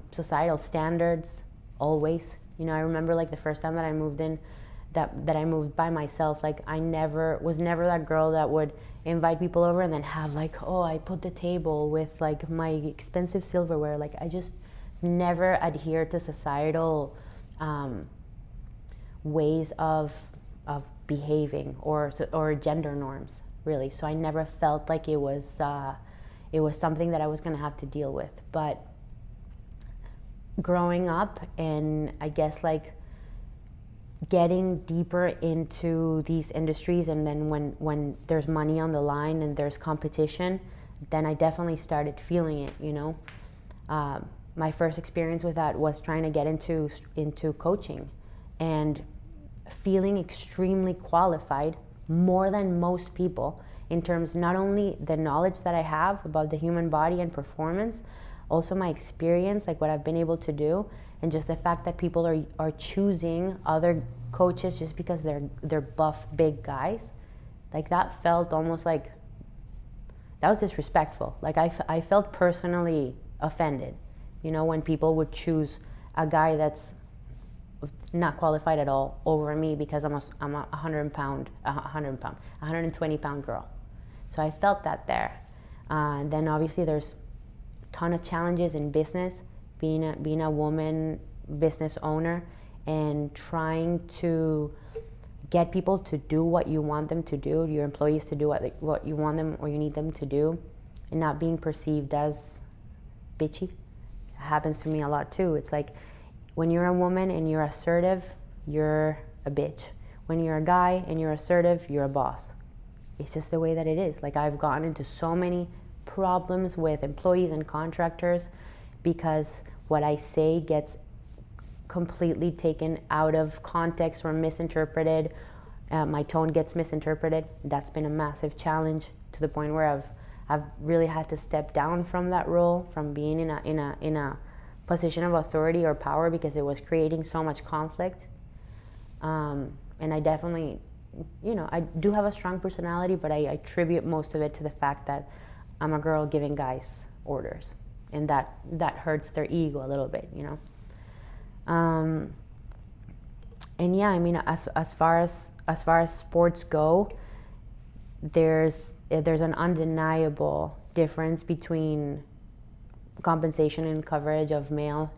societal standards, always. You know, I remember like the first time that I moved in, that I moved by myself, like I was never that girl that would invite people over and then have like, oh, I put the table with like my expensive silverware. Like I just never adhered to societal ways of behaving or gender norms, really. So I never felt like it was something that I was gonna have to deal with. But growing up and I guess like getting deeper into these industries, and then when there's money on the line and there's competition, then I definitely started feeling it, you know. My first experience with that was trying to get into coaching and feeling extremely qualified, more than most people, in terms not only the knowledge that I have about the human body and performance, also my experience, like what I've been able to do, and just the fact that people are choosing other coaches just because they're buff big guys. Like that felt almost like that was disrespectful. Like I felt personally offended, you know, when people would choose a guy that's not qualified at all over me because I'm a 120 pound girl. So I felt that there. And then obviously there's a ton of challenges in business, being a woman business owner and trying to get people to do what you want them to do, your employees to do what you want them or you need them to do, and not being perceived as bitchy. It happens to me a lot too. It's like when you're a woman and you're assertive, you're a bitch. When you're a guy and you're assertive, you're a boss. It's just the way that it is. Like I've gotten into so many problems with employees and contractors because what I say gets completely taken out of context or misinterpreted. My tone gets misinterpreted. That's been a massive challenge, to the point where I've really had to step down from that role, from being in a position of authority or power, because it was creating so much conflict. And I definitely, you know, I do have a strong personality, but I attribute most of it to the fact that I'm a girl giving guys orders, and that hurts their ego a little bit, you know. And yeah, I mean, as far as sports go, there's an undeniable difference between compensation and coverage of male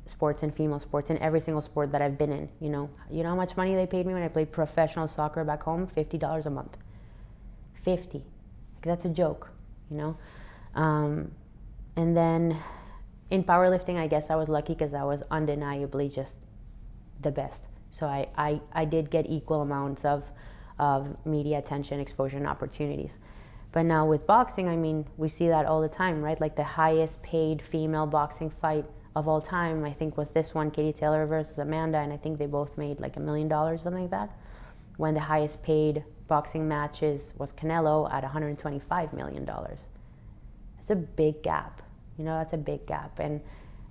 sports and female sports in every single sport that I've been in. You know how much money they paid me when I played professional soccer back home? $50 a month. 50. Like, that's a joke, you know. And then in powerlifting, I guess I was lucky because I was undeniably just the best. So I did get equal amounts of media attention, exposure, and opportunities. But now with boxing, I mean, we see that all the time, right? Like the highest paid female boxing fight of all time, I think, was this one, Katie Taylor versus Amanda, and I think they both made like $1 million, something like that. When the highest paid boxing matches was Canelo at $125 million. That's a big gap. You know, that's a big gap. And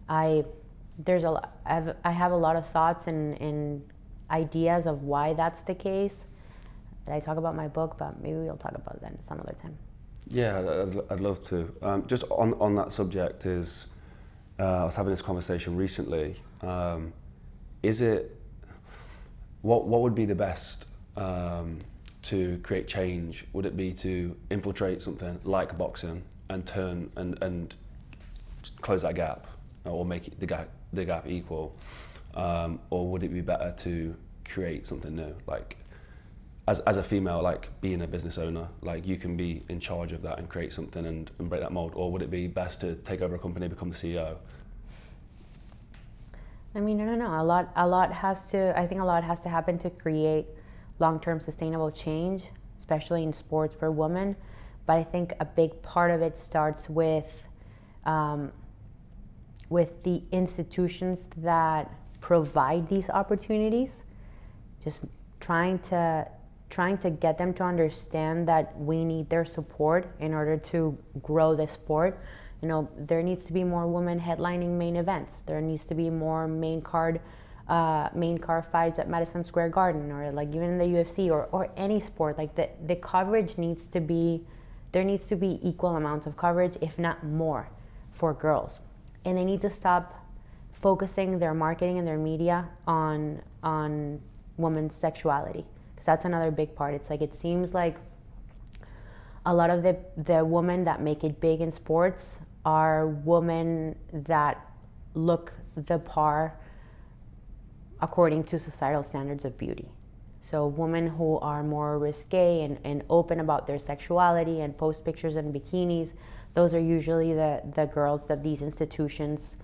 I have a lot of thoughts and ideas of why that's the case that I talk about in my book, but maybe we'll talk about that some other time. Yeah, I'd love to. Just on that subject is, I was having this conversation recently. What would be the best to create change? Would it be to infiltrate something like boxing and turn and close that gap, or make it the gap equal, or would it be better to create something new? Like as a female, like being a business owner, like you can be in charge of that and create something and break that mold, or would it be best to take over a company, become the CEO? I mean, I don't know. I think a lot has to happen to create long-term sustainable change, especially in sports for women. But I think a big part of it starts with the institutions that provide these opportunities. Just trying to get them to understand that we need their support in order to grow the sport. You know, there needs to be more women headlining main events. There needs to be more main card fights at Madison Square Garden, or like even in the UFC or any sport. Like the coverage needs to be, there needs to be equal amounts of coverage, if not more, for girls. And they need to stop focusing their marketing and their media on women's sexuality, because that's another big part. It's like, it seems like a lot of the women that make it big in sports are women that look the par according to societal standards of beauty. So women who are more risque and open about their sexuality and post pictures in bikinis, those are usually the girls that these institutions,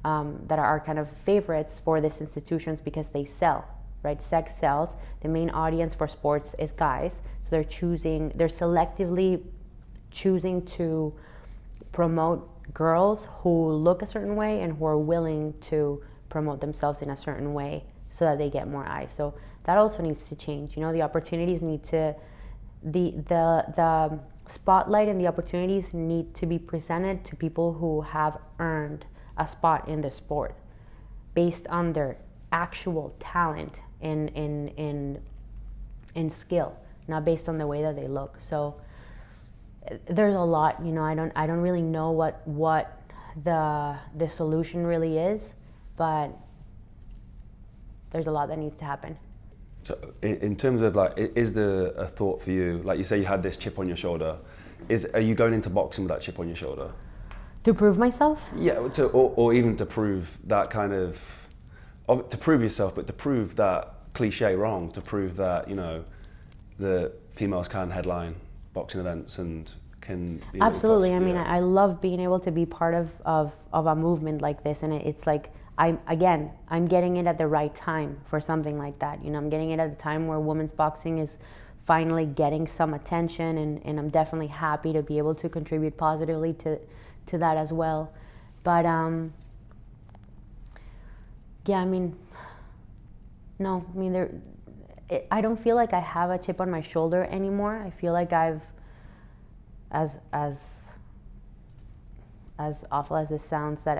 that are kind of favorites for these institutions, because they sell, right? Sex sells. The main audience for sports is guys. So they're selectively choosing to promote girls who look a certain way and who are willing to promote themselves in a certain way so that they get more eyes. So that also needs to change. You know, the opportunities need to, the spotlight and the opportunities need to be presented to people who have earned a spot in the sport based on their actual talent and skill, not based on the way that they look. So there's a lot, you know, I don't really know what the solution really is, but there's a lot that needs to happen. So in terms of like, is there a thought for you, like you say you had this chip on your shoulder, are you going into boxing with that chip on your shoulder? To prove myself? Yeah, or even to prove that kind of to prove yourself, but to prove that cliche wrong, to prove that, you know, the females can headline boxing events and can be absolutely. I mean, I love being able to be part of a movement like this, and it's like I'm getting it at the right time for something like that. You know, I'm getting it at a time where women's boxing is finally getting some attention, and I'm definitely happy to be able to contribute positively to that as well. But yeah, I mean, no, I mean, I don't feel like I have a chip on my shoulder anymore. I feel like I've, as awful as this sounds, that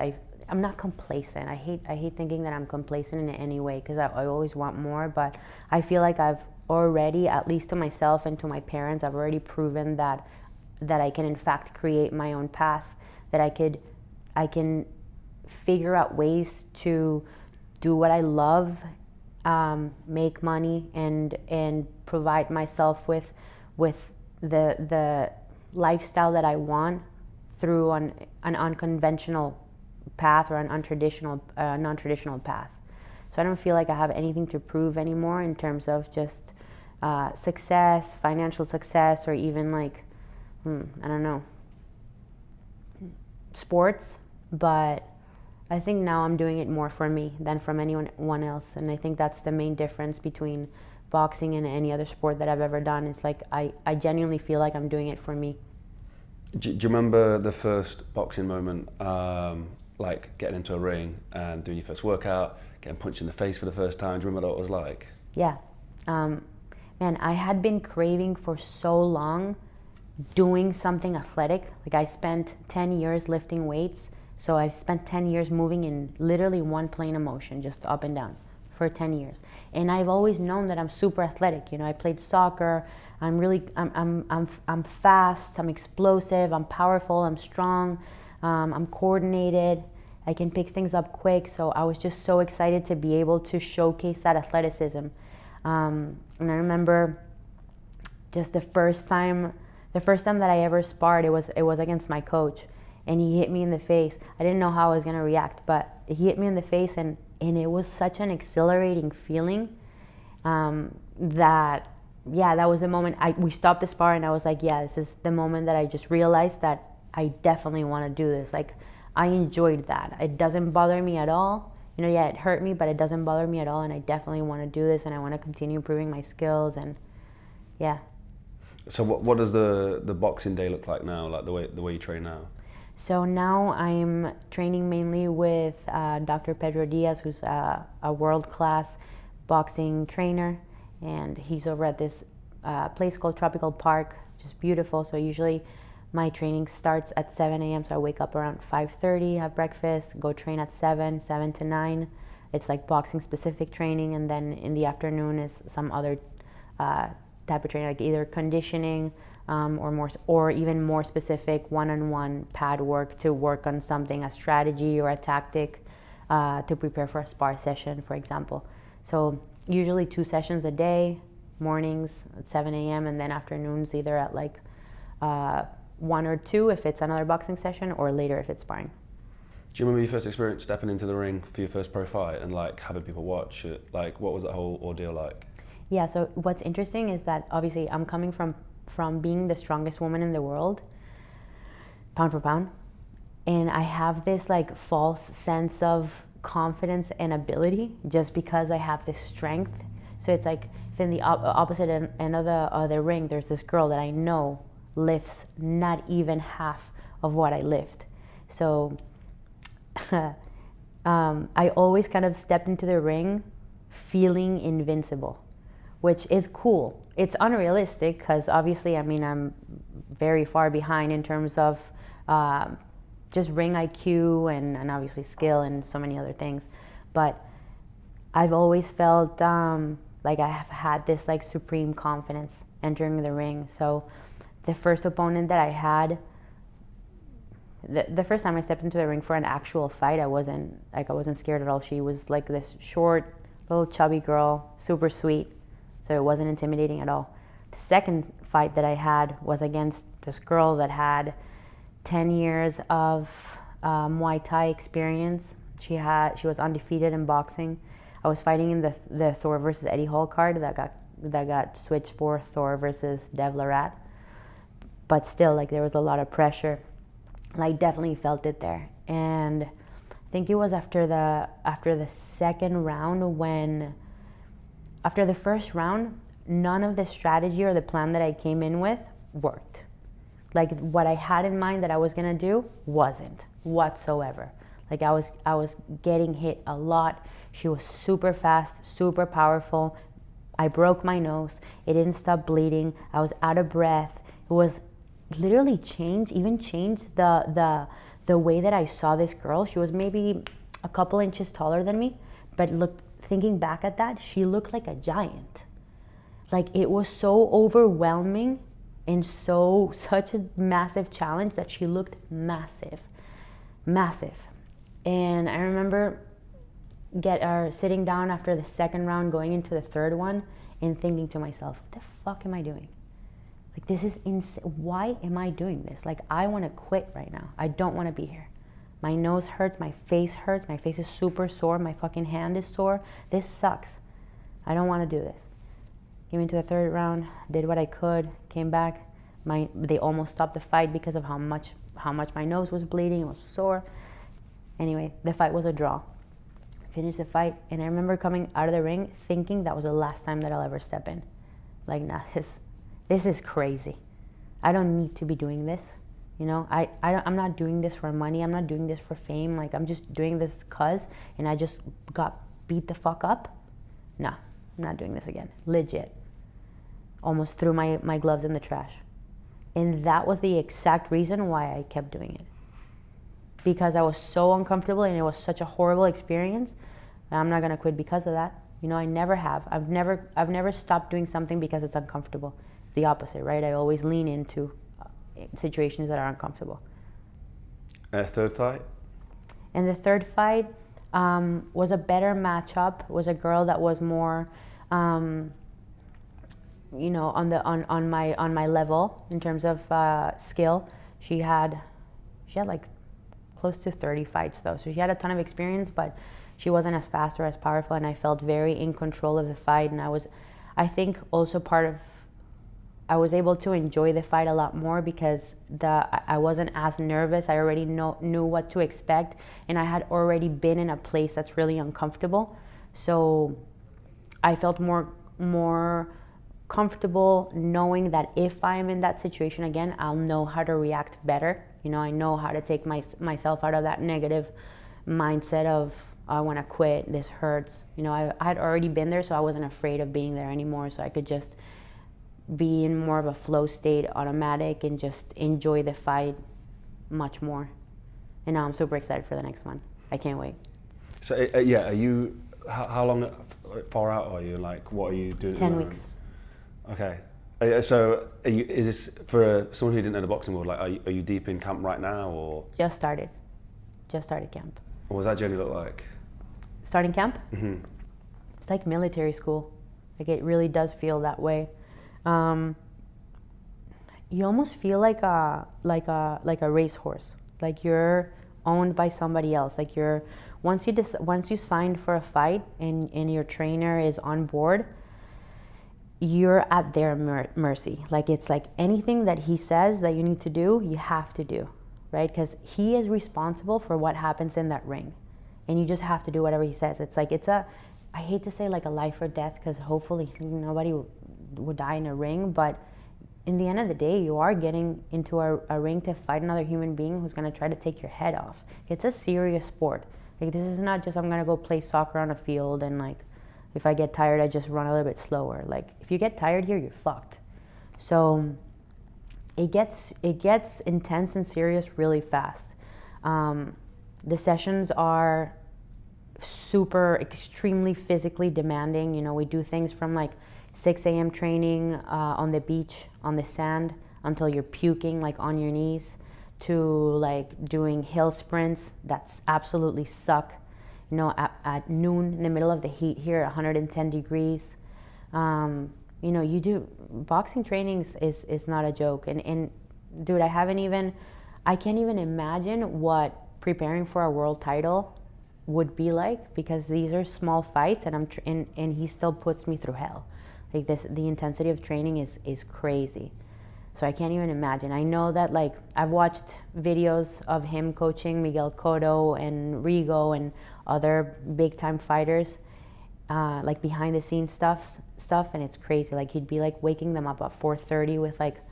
I'm not complacent. I hate thinking that I'm complacent in any way, because I always want more, but I feel like I've already, at least to myself and to my parents, I've already proven that I can in fact create my own path, that I can figure out ways to do what I love, make money, and provide myself with the lifestyle that I want through an unconventional path, or an non-traditional path. So I don't feel like I have anything to prove anymore in terms of just success, financial success, or even like, I don't know, sports. But I think now I'm doing it more for me than from anyone else. And I think that's the main difference between boxing and any other sport that I've ever done. It's like I genuinely feel like I'm doing it for me. Do you remember the first boxing moment, like getting into a ring and doing your first workout, getting punched in the face for the first time? Do you remember what it was like? Yeah. Man, I had been craving for so long doing something athletic. Like I spent 10 years lifting weights. So I spent 10 years moving in literally one plane of motion, just up and down for 10 years. And I've always known that I'm super athletic. You know, I played soccer. I'm fast, I'm explosive, I'm powerful, I'm strong, I'm coordinated. I can pick things up quick. So I was just so excited to be able to showcase that athleticism. And I remember just the first time that I ever sparred, it was against my coach, and he hit me in the face. I didn't know how I was gonna react, but he hit me in the face, and it was such an exhilarating feeling that was the moment we stopped the spar, and I was like, yeah, this is the moment that I just realized that I definitely want to do this. Like, I enjoyed that. It doesn't bother me at all. You know, yeah, it hurt me, but it doesn't bother me at all, and I definitely want to do this, and I want to continue improving my skills, and yeah. So what does the boxing day look like now, like the way you train now? So now I'm training mainly with Dr. Pedro Diaz, who's a world-class boxing trainer, and he's over at this place called Tropical Park, just beautiful. So usually my training starts at 7 a.m. So I wake up around 5:30, have breakfast, go train at 7 to 9. It's like boxing specific training, and then in the afternoon is some other type of training, like either conditioning or even more specific one-on-one pad work to work on something, a strategy or a tactic to prepare for a spar session, for example. So usually 2 sessions a day, mornings at 7 a.m. and then afternoons either at like 1 or 2 if it's another boxing session, or later if it's sparring. Do you remember your first experience stepping into the ring for your first pro fight and like having people watch it? Like, what was that whole ordeal like? Yeah, so what's interesting is that obviously I'm coming from being the strongest woman in the world, pound for pound, and I have this like false sense of confidence and ability just because I have this strength. So it's like if in the opposite end of the ring there's this girl that I know lifts not even half of what I lift. So I always kind of stepped into the ring feeling invincible, which is cool. It's unrealistic because obviously, I mean, I'm very far behind in terms of just ring IQ and obviously skill and so many other things. But I've always felt like I have had this like supreme confidence entering the ring. So the first opponent that I had, the first time I stepped into the ring for an actual fight, I wasn't scared at all. She was like this short, little chubby girl, super sweet. So it wasn't intimidating at all. The second fight that I had was against this girl that had 10 years of Muay Thai experience. She was undefeated in boxing. I was fighting in the Thor versus Eddie Hall card that got switched for Thor versus Dev Larat. But still, like, there was a lot of pressure. And I definitely felt it there. And I think it was after the second round after the first round, none of the strategy or the plan that I came in with worked. Like what I had in mind that I was gonna do wasn't whatsoever. Like I was getting hit a lot. She was super fast, super powerful. I broke my nose. It didn't stop bleeding. I was out of breath. It was literally changed the way that I saw this girl. She was maybe a couple inches taller than me, but thinking back at that, she looked like a giant. Like it was so overwhelming and such a massive challenge that she looked massive. And I remember sitting down after the second round, going into the third one, and thinking to myself, what the fuck am I doing? Like, this is insane. Why am I doing this? Like, I want to quit right now. I don't want to be here. My nose hurts, my face hurts, my face is super sore, my fucking hand is sore. This sucks. I don't want to do this. Came into the third round, did what I could, came back. They almost stopped the fight because of how much my nose was bleeding, it was sore. Anyway, the fight was a draw. Finished the fight, and I remember coming out of the ring thinking that was the last time that I'll ever step in. Like, nah, this is crazy. I don't need to be doing this. You know, I'm not doing this for money. I'm not doing this for fame. Like, I'm just doing this and I just got beat the fuck up. Nah, I'm not doing this again. Legit. Almost threw my gloves in the trash. And that was the exact reason why I kept doing it. Because I was so uncomfortable and it was such a horrible experience. I'm not gonna quit because of that. You know, I never have. I've never stopped doing something because it's uncomfortable. The opposite, right? I always lean into situations that are uncomfortable. Third fight? And the third fight was a better matchup. Was a girl that was more, you know, on my level in terms of skill. She had like close to 30 fights though, so she had a ton of experience, but she wasn't as fast or as powerful, and I felt very in control of the fight. And I think also I was able to enjoy the fight a lot more because I wasn't as nervous. I already knew what to expect, and I had already been in a place that's really uncomfortable. So I felt more comfortable knowing that if I'm in that situation again, I'll know how to react better. You know, I know how to take myself out of that negative mindset of, I want to quit, this hurts. You know, I had already been there, so I wasn't afraid of being there anymore. So I could just be in more of a flow state, automatic, and just enjoy the fight much more. And now I'm super excited for the next one. I can't wait. So yeah, are you, how long far out are you? Like, what are you doing? 10 weeks. Okay. So is this for someone who didn't know the boxing world, like are you deep in camp right now, or? Just started camp. What does that journey look like? Starting camp? Mm-hmm. It's like military school. Like, it really does feel that way. You almost feel like a racehorse. Like you're owned by somebody else. Like once you signed for a fight and your trainer is on board, you're at their mercy. Like, it's like anything that he says that you need to do, you have to do, right? Because he is responsible for what happens in that ring, and you just have to do whatever he says. It's like I hate to say like a life or death, because hopefully nobody would die in a ring, but in the end of the day, you are getting into a ring to fight another human being who's going to try to take your head off. It's a serious sport. Like, this is not just I'm going to go play soccer on a field and, like, if I get tired, I just run a little bit slower. Like, if you get tired here, you're fucked. So it gets intense and serious really fast. The sessions are extremely physically demanding. You know, we do things from like 6 a.m. training on the beach, on the sand, until you're puking, like on your knees, to like doing hill sprints that absolutely suck. You know, at noon, in the middle of the heat here, 110 degrees. You know, you do boxing trainings is not a joke. And dude, I can't even imagine what preparing for a world title would be like, because these are small fights, and and he still puts me through hell. Like, the intensity of training is crazy. So I can't even imagine. I know that, like, I've watched videos of him coaching Miguel Cotto and Rigo and other big time fighters, like behind the scenes stuff, and it's crazy. Like, he'd be like waking them up at 4:30 with like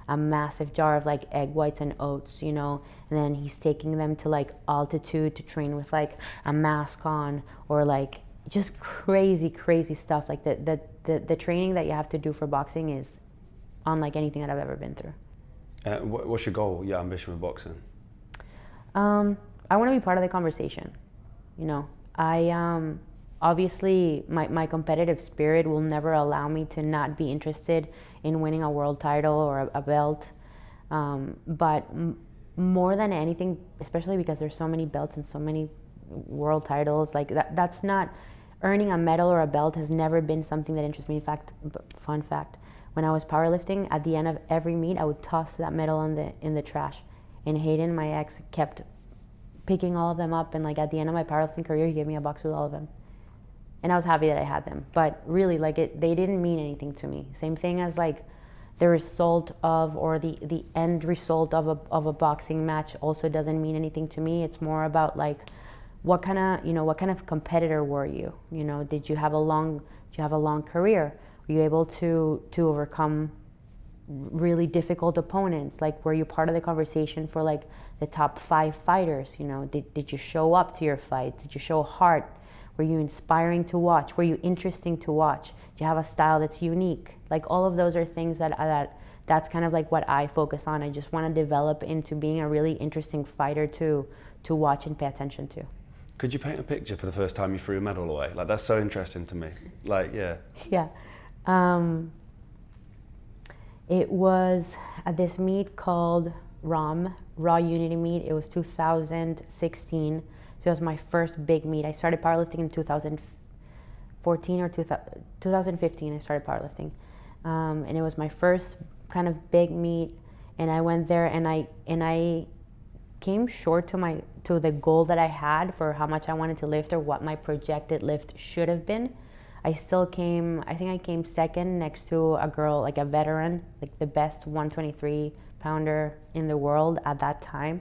a massive jar of like egg whites and oats, you know, and then he's taking them to like altitude to train with like a mask on, or like just crazy stuff. Like the training that you have to do for boxing is unlike anything that I've ever been through. What's your goal, your ambition with boxing? I want to be part of the conversation. You know, I obviously my competitive spirit will never allow me to not be interested in winning a world title or a belt. But more than anything, especially because there's so many belts and so many world titles, like that's not, earning a medal or a belt has never been something that interests me. In fact, fun fact, when I was powerlifting, at the end of every meet, I would toss that medal in the trash. And Hayden, my ex, kept picking all of them up, and like at the end of my powerlifting career, he gave me a box with all of them. And I was happy that I had them. But really, like, they didn't mean anything to me. Same thing as like the result of, or the end result of a boxing match also doesn't mean anything to me. It's more about like what kind of competitor were you? You know, did you have a long career? Were you able to overcome really difficult opponents? Like, were you part of the conversation for like the top 5 fighters? You know, did you show up to your fights? Did you show heart? Were you inspiring to watch? Were you interesting to watch? Do you have a style that's unique? Like, all of those are things that's kind of like what I focus on. I just want to develop into being a really interesting fighter to watch and pay attention to. Could you paint a picture for the first time you threw a medal away? Like, that's so interesting to me. Like, yeah. Yeah. It was at this meet called ROM, Raw Unity Meet. It was 2016. So it was my first big meet. I started powerlifting in 2014 or 2015. I started powerlifting. And it was my first kind of big meet. And I went there and I came short to the goal that I had for how much I wanted to lift or what my projected lift should have been. I think I came second next to a girl, like a veteran, like the best 123 pounder in the world at that time.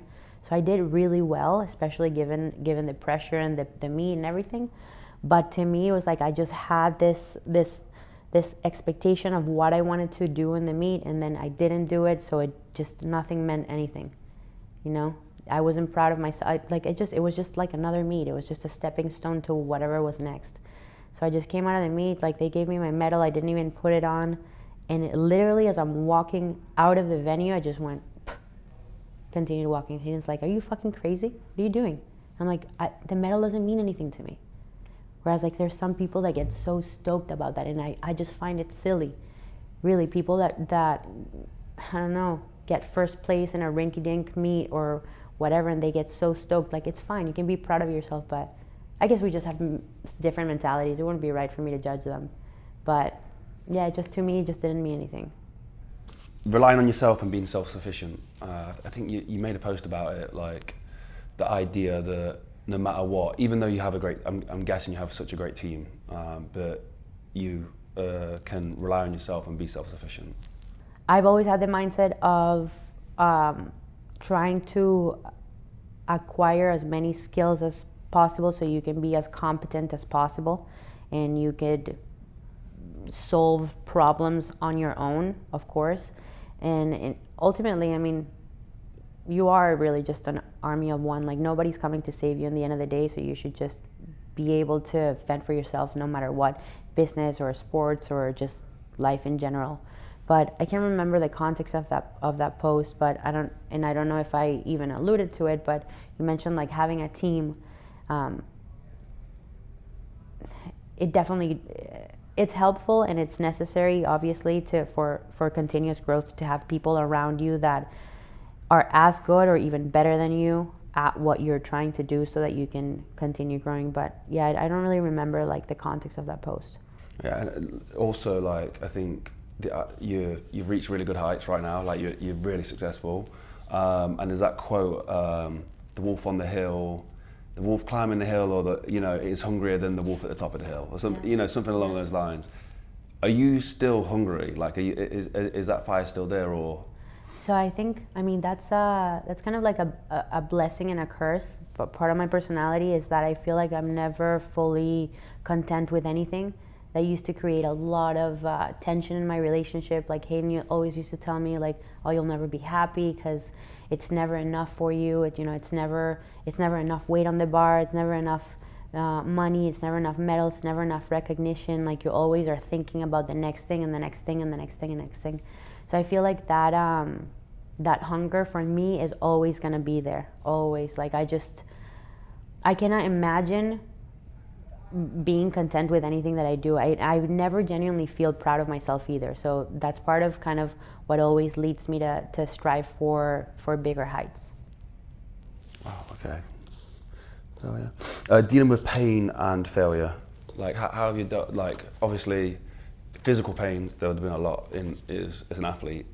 So I did really well, especially given the pressure and the meet and everything. But to me, it was like I just had this expectation of what I wanted to do in the meet, and then I didn't do it, so nothing meant anything, you know? I wasn't proud of myself. It was just like another meet. It was just a stepping stone to whatever was next. So I just came out of the meet, like they gave me my medal, I didn't even put it on. And it literally, as I'm walking out of the venue, I just went, continued walking. He's like, are you fucking crazy? What are you doing? I'm like, the medal doesn't mean anything to me. Whereas like there's some people that get so stoked about that, and I just find it silly. Really, people that I don't know, get first place in a rinky-dink meet or whatever, and they get so stoked. Like, it's fine, you can be proud of yourself, but I guess we just have different mentalities. It wouldn't be right for me to judge them. But yeah, to me, it just didn't mean anything. Relying on yourself and being self-sufficient. I think you made a post about it, like the idea that no matter what, even though you have I'm guessing you have such a great team, but you can rely on yourself and be self-sufficient. I've always had the mindset of trying to acquire as many skills as possible so you can be as competent as possible and you could solve problems on your own, of course. And ultimately, I mean, you are really just an army of one. Like, nobody's coming to save you in the end of the day, so you should just be able to fend for yourself no matter what, business or sports or just life in general. But I can't remember the context of that post, but I don't know if I even alluded to it, but you mentioned like having a team. It's helpful and it's necessary, obviously, for continuous growth, to have people around you that are as good or even better than you at what you're trying to do so that you can continue growing. But yeah, I don't really remember like the context of that post. Yeah, and also like I think you've reached really good heights right now. Like you're really successful. And there's that quote, the wolf on the hill, the wolf climbing the hill, or is hungrier than the wolf at the top of the hill, or something along those lines. Are you still hungry? Like, is that fire still there, or? So I think, that's kind of like a blessing and a curse. But part of my personality is that I feel like I'm never fully content with anything. That used to create a lot of tension in my relationship. Like Hayden always used to tell me, like, oh, you'll never be happy because it's never enough for you. It's never enough weight on the bar. It's never enough money. It's never enough medals. It's never enough recognition. Like, you always are thinking about the next thing and the next thing and the next thing and the next thing. So I feel like that hunger for me is always gonna be there. Always. Like, I cannot imagine being content with anything that I do. I would never genuinely feel proud of myself either. So that's part of kind of what always leads me to strive for bigger heights. Oh, okay. Oh yeah. Dealing with pain and failure. Like, how have you done? Like, obviously, physical pain there would have been a lot as an athlete.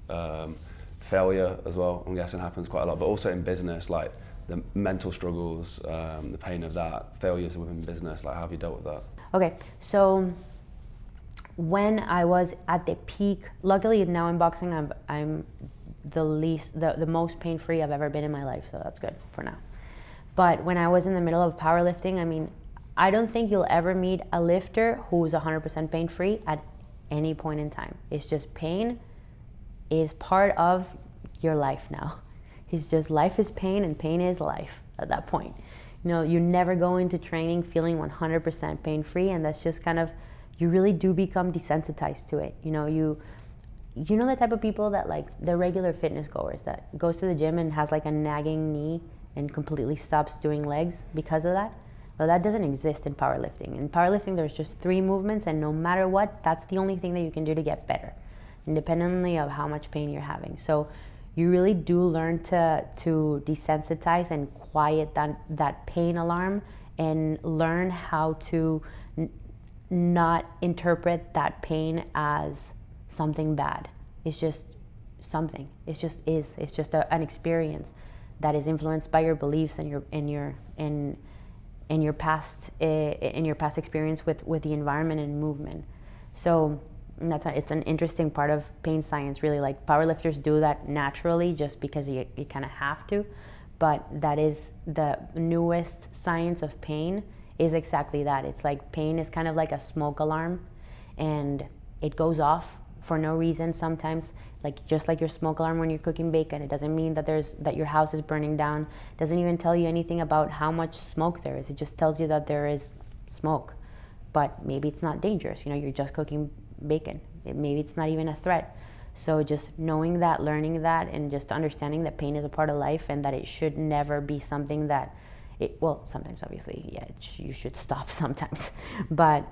Failure as well, I'm guessing, happens quite a lot. But also in business, like the mental struggles, the pain of that, failures within business. Like, how have you dealt with that? Okay, so when I was at the peak, luckily now in boxing, I'm the most pain-free I've ever been in my life, so that's good for now. But when I was in the middle of powerlifting, I mean, I don't think you'll ever meet a lifter who's 100% pain-free at any point in time. It's just pain is part of your life now. It's just life is pain and pain is life at that point. You know, you never go into training feeling 100% pain-free, and that's just kind of, you really do become desensitized to it. You know, you know the type of people that like the regular fitness goers that goes to the gym and has like a nagging knee and completely stops doing legs because of that? Well, that doesn't exist in powerlifting. In powerlifting, there's just 3 movements, and no matter what, that's the only thing that you can do to get better, independently of how much pain you're having. So you really do learn to desensitize and quiet that pain alarm, and learn how to not interpret that pain as something bad. It's just something. It just is. It's just an experience that is influenced by your beliefs and your past experience with the environment and movement. So it's an interesting part of pain science, really. Like, powerlifters do that naturally just because you kind of have to, but that is the newest science of pain, is exactly that. It's like pain is kind of like a smoke alarm, and it goes off for no reason sometimes, like just like your smoke alarm when you're cooking bacon. It doesn't mean that your house is burning down. It doesn't even tell you anything about how much smoke there is. It just tells you that there is smoke, but maybe it's not dangerous. You know, you're just cooking bacon. Maybe it's not even a threat. So just knowing that, learning that, and just understanding that pain is a part of life, and that it should never be something that sometimes obviously, yeah, you should stop sometimes, but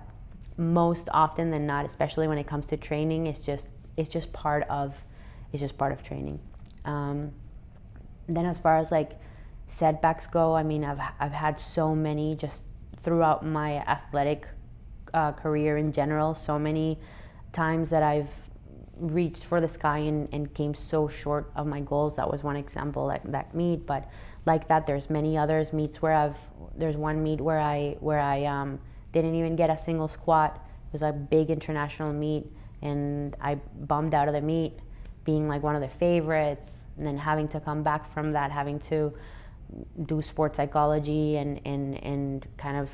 most often than not, especially when it comes to training, it's just part of training. Then as far as like setbacks go, I mean, I've had so many just throughout my athletic career in general. So many times that I've reached for the sky and came so short of my goals. That was one example, like that meet. But like that, there's many others meets where there's one meet where I didn't even get a single squat. It was a big international meet, and I bummed out of the meet, being like one of the favorites, and then having to come back from that, having to do sports psychology and kind of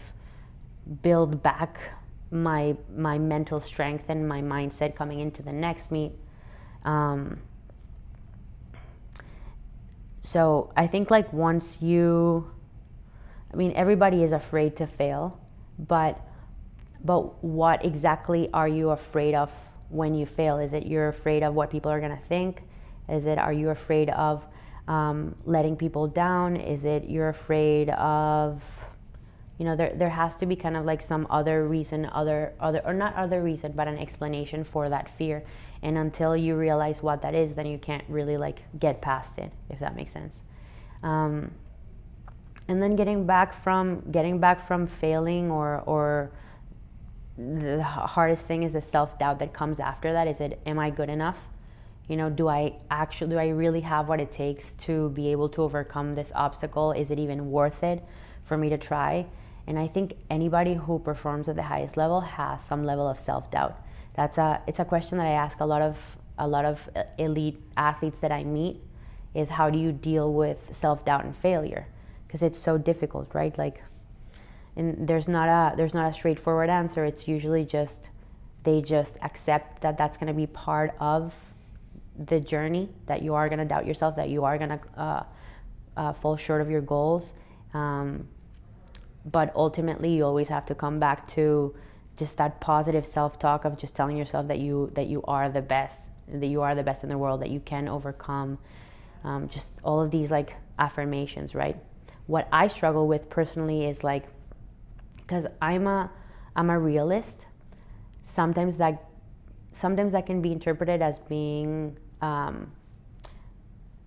build back my mental strength and my mindset coming into the next meet. So I think like everybody is afraid to fail, but what exactly are you afraid of when you fail? Is it you're afraid of what people are going to think? Are you afraid of letting people down? Is it you're afraid of, you know, there has to be kind of like some other reason, or not other reason, but an explanation for that fear. And until you realize what that is, then you can't really like get past it, if that makes sense. And then getting back from failing, or the hardest thing is the self-doubt that comes after that. Am I good enough? You know, do I really have what it takes to be able to overcome this obstacle? Is it even worth it for me to try? And I think anybody who performs at the highest level has some level of self-doubt. It's a question that I ask a lot of elite athletes that I meet, is how do you deal with self-doubt and failure? Because it's so difficult, right? Like, and there's not a straightforward answer. It's usually they just accept that that's going to be part of the journey, that you are going to doubt yourself, that you are going to fall short of your goals. But ultimately, you always have to come back to just that positive self-talk of just telling yourself that you are the best, that you are the best in the world, that you can overcome. Just all of these like affirmations, right? What I struggle with personally is like, because I'm a realist, sometimes that can be interpreted as being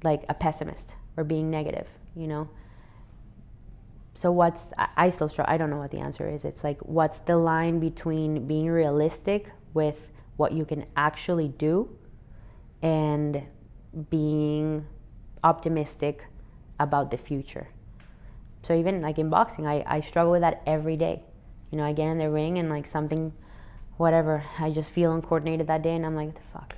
like a pessimist or being negative, you know? So I still struggle. I don't know what the answer is. It's like, what's the line between being realistic with what you can actually do and being optimistic about the future? So even like in boxing, I struggle with that every day. You know, I get in the ring and like something, whatever, I just feel uncoordinated that day, and I'm like, what the fuck?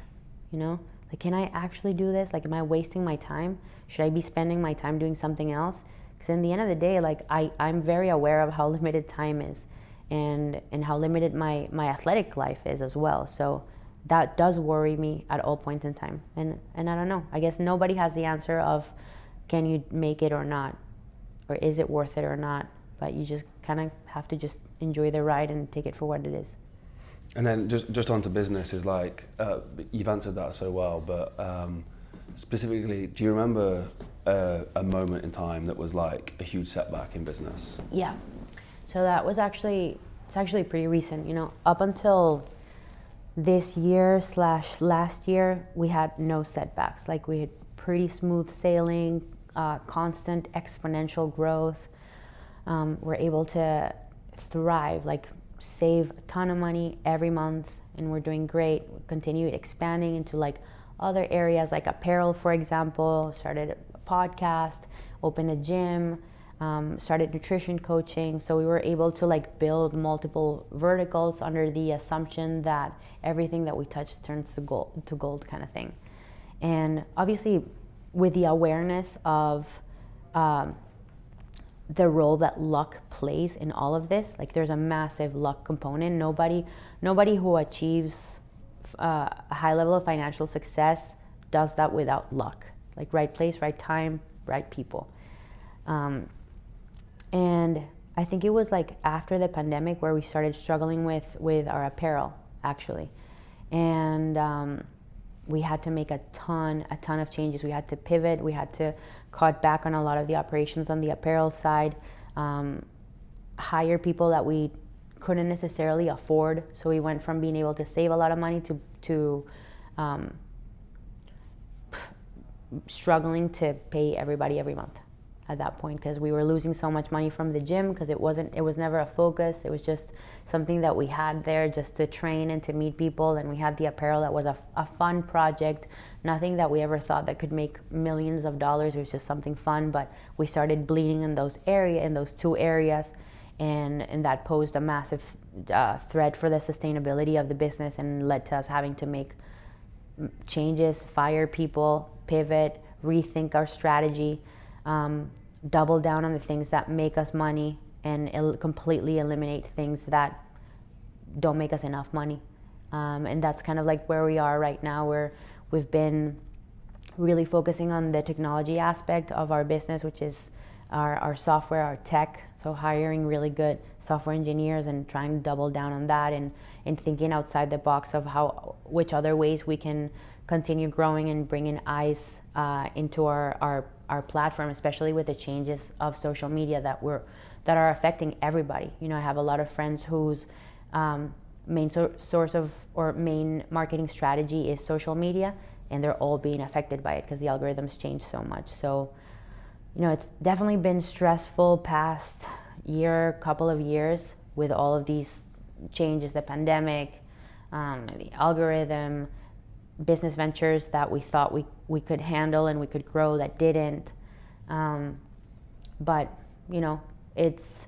You know, like, can I actually do this? Like, am I wasting my time? Should I be spending my time doing something else? Because in the end of the day, like I'm very aware of how limited time is, and how limited my athletic life is as well. So that does worry me at all points in time. And I don't know. I guess nobody has the answer of can you make it or not, or is it worth it or not. But you just kind of have to just enjoy the ride and take it for what it is. And then just onto business is like, you've answered that so well, but specifically, do you remember a moment in time that was like a huge setback in business? Yeah. So that was it's actually pretty recent, you know, up until this year / last year, we had no setbacks. Like we had pretty smooth sailing, constant exponential growth. We're able to thrive, like save a ton of money every month, and we're doing great. We continue expanding into like other areas like apparel, for example, started a podcast, opened a gym, started nutrition coaching. So we were able to like build multiple verticals under the assumption that everything that we touch turns to gold kind of thing. And obviously with the awareness of the role that luck plays in all of this, like there's a massive luck component. Nobody who achieves a high level of financial success does that without luck. Like right place, right time, right people. And I think it was like after the pandemic where we started struggling with our apparel, actually. And we had to make a ton of changes. We had to pivot. We had to cut back on a lot of the operations on the apparel side, hire people that we couldn't necessarily afford. So we went from being able to save a lot of money to struggling to pay everybody every month at that point, because we were losing so much money from the gym because it was never a focus. It was just something that we had there just to train and to meet people. And we had the apparel that was a fun project, nothing that we ever thought that could make millions of dollars. It was just something fun, but we started bleeding in those two areas, and that posed a massive threat for the sustainability of the business and led to us having to make changes, fire people, pivot, rethink our strategy, double down on the things that make us money, and completely eliminate things that don't make us enough money. And that's kind of like where we are right now, where we've been really focusing on the technology aspect of our business, which is our software, our tech. So hiring really good software engineers and trying to double down on that, and thinking outside the box of which other ways we can continue growing and bringing eyes into our platform, especially with the changes of social media that are affecting everybody. You know, I have a lot of friends whose main source of or main marketing strategy is social media, and they're all being affected by it because the algorithms change so much. So, you know, it's definitely been stressful past couple of years with all of these changes, the pandemic, the algorithm, business ventures that we thought we could handle and we could grow that didn't. But, you know, it's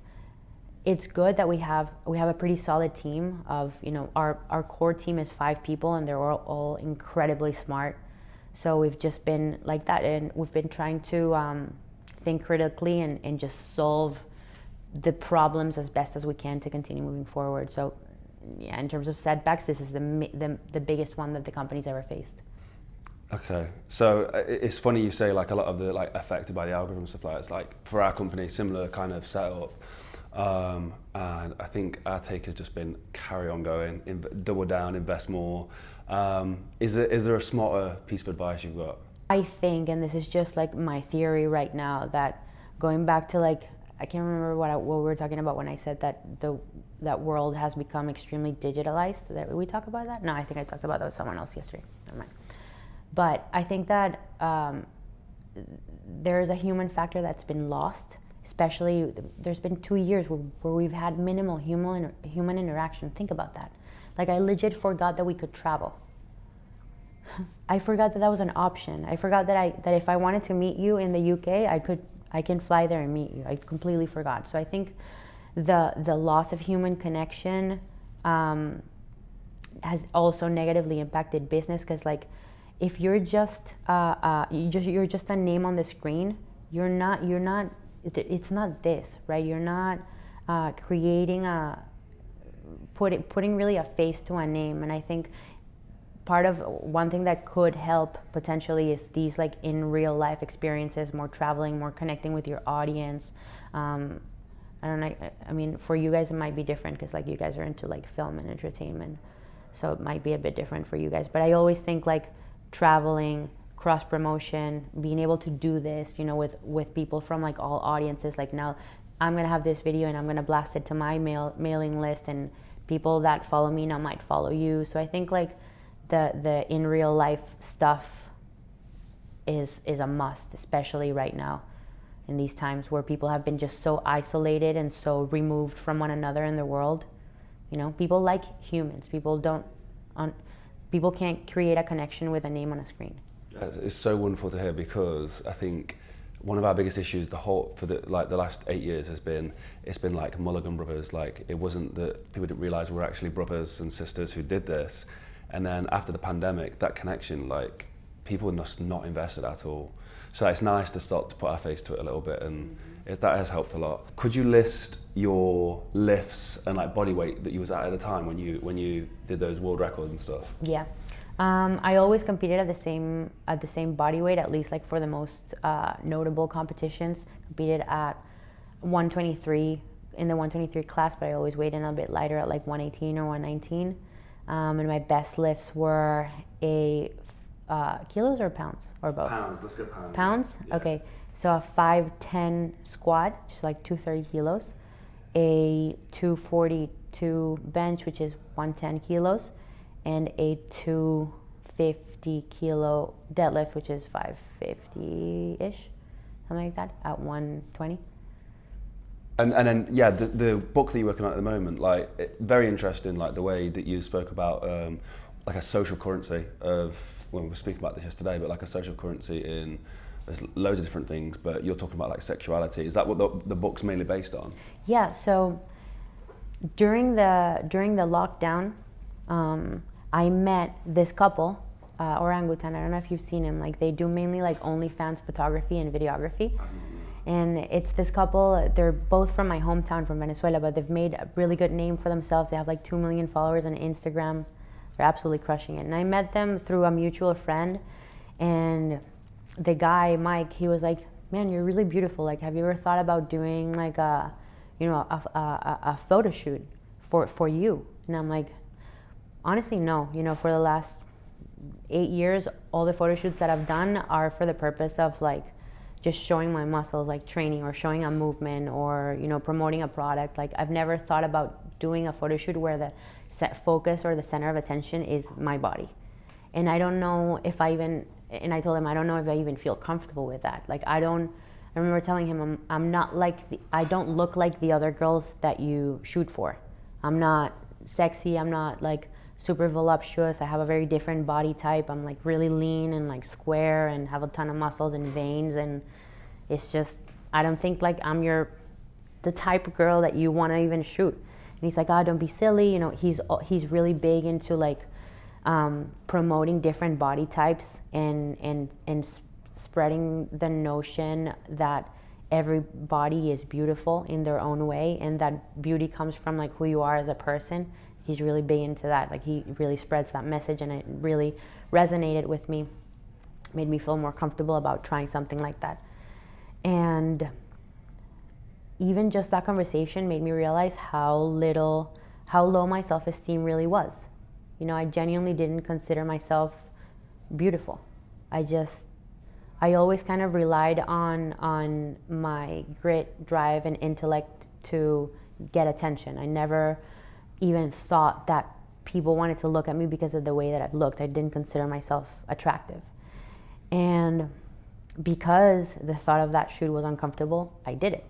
good that we have a pretty solid team of, you know, our core team is 5 people, and they're all incredibly smart. So we've just been like that, and we've been trying to think critically and just solve the problems as best as we can to continue moving forward. So yeah, in terms of setbacks, this is the biggest one that the company's ever faced. Okay, so it's funny you say like a lot of the like affected by the algorithm stuff like that. It's like for our company, similar kind of setup, and I think our take has just been carry on going, double down, invest more. Is there a smarter piece of advice you've got? I think, and this is just like my theory right now, that going back to like, I can't remember what we were talking about when I said that that world has become extremely digitalized. Did we talk about that? No, I think I talked about that with someone else yesterday. Never mind. But I think that there is a human factor that's been lost, especially there's been 2 years where we've had minimal human interaction. Think about that. Like, I legit forgot that we could travel. I forgot that was an option. I forgot that if I wanted to meet you in the UK, I can fly there and meet you. I completely forgot. So I think the loss of human connection has also negatively impacted business, because like, if you're just a name on the screen, you're not it's not this, right? You're not creating putting really a face to a name. And I think part of one thing that could help potentially is these like in real life experiences, more traveling, more connecting with your audience. I don't know, I mean, for you guys it might be different because like you guys are into like film and entertainment, so it might be a bit different for you guys. But I always think like traveling, cross promotion, being able to do this, you know, with people from like all audiences. Like now I'm gonna have this video and I'm gonna blast it to my mailing list, and people that follow me now might follow you. So I think like the in real life stuff is a must, especially right now in these times where people have been just so isolated and so removed from one another in the world. You know, people like humans. People can't create a connection with a name on a screen. It's so wonderful to hear, because I think one of our biggest issues for the last 8 years has been, it's been like Mulliganbrothers. Like, it wasn't that people didn't realize we're actually brothers and sisters who did this. And then after the pandemic, that connection, like, people were just not invested at all. So it's nice to start to put our face to it a little bit, and that has helped a lot. Could you list your lifts and like body weight that you was at the time when you did those world records and stuff? Yeah, I always competed at the same body weight, at least like for the most notable competitions. Competed at 123 in the 123 class, but I always weighed in a bit lighter at like 118 or 119. And my best lifts were kilos or pounds or both? Pounds, let's go pounds. Pounds? Yeah. Okay, so a 5'10" squat, which is like 230 kilos, a 242 bench, which is 110 kilos, and a 250 kilo deadlift, which is 550-ish, something like that, at 120. And then, yeah, the book that you're working on at the moment, like, very interesting, like the way that you spoke about like a social currency of, well, we were speaking about this yesterday, but like a social currency in, there's loads of different things, but you're talking about like sexuality. Is that what the book's mainly based on? Yeah, so during the lockdown, I met this couple, Orangutan. I don't know if you've seen him. Like, they do mainly like OnlyFans photography and videography. And it's this couple, they're both from my hometown, from Venezuela, but they've made a really good name for themselves. They have like 2 million followers on Instagram. They're absolutely crushing it. And I met them through a mutual friend, and the guy, Mike, he was like, man, you're really beautiful. Like, have you ever thought about doing like a photo shoot for you? And I'm like, honestly, no. You know, for the last 8 years, all the photo shoots that I've done are for the purpose of like just showing my muscles, like training or showing a movement or, you know, promoting a product. Like, I've never thought about doing a photo shoot where the set focus or the center of attention is my body. And I don't know if I even, and I told him, I don't know if I even feel comfortable with that. Like, I remember telling him, I'm not like, I don't look like the other girls that you shoot for. I'm not sexy, I'm not like super voluptuous. I have a very different body type. I'm like really lean and like square and have a ton of muscles and veins, and it's just, I don't think like I'm the type of girl that you want to even shoot. And he's like, oh, don't be silly. You know, he's really big into like promoting different body types and spreading the notion that every body is beautiful in their own way, and that beauty comes from like who you are as a person. He's really big into that. Like, he really spreads that message, and it really resonated with me, made me feel more comfortable about trying something like that. And even just that conversation made me realize how low my self-esteem really was. You know, I genuinely didn't consider myself beautiful. I always kind of relied on my grit, drive, and intellect to get attention. I never even thought that people wanted to look at me because of the way that I looked. I didn't consider myself attractive. And because the thought of that shoot was uncomfortable, I did it.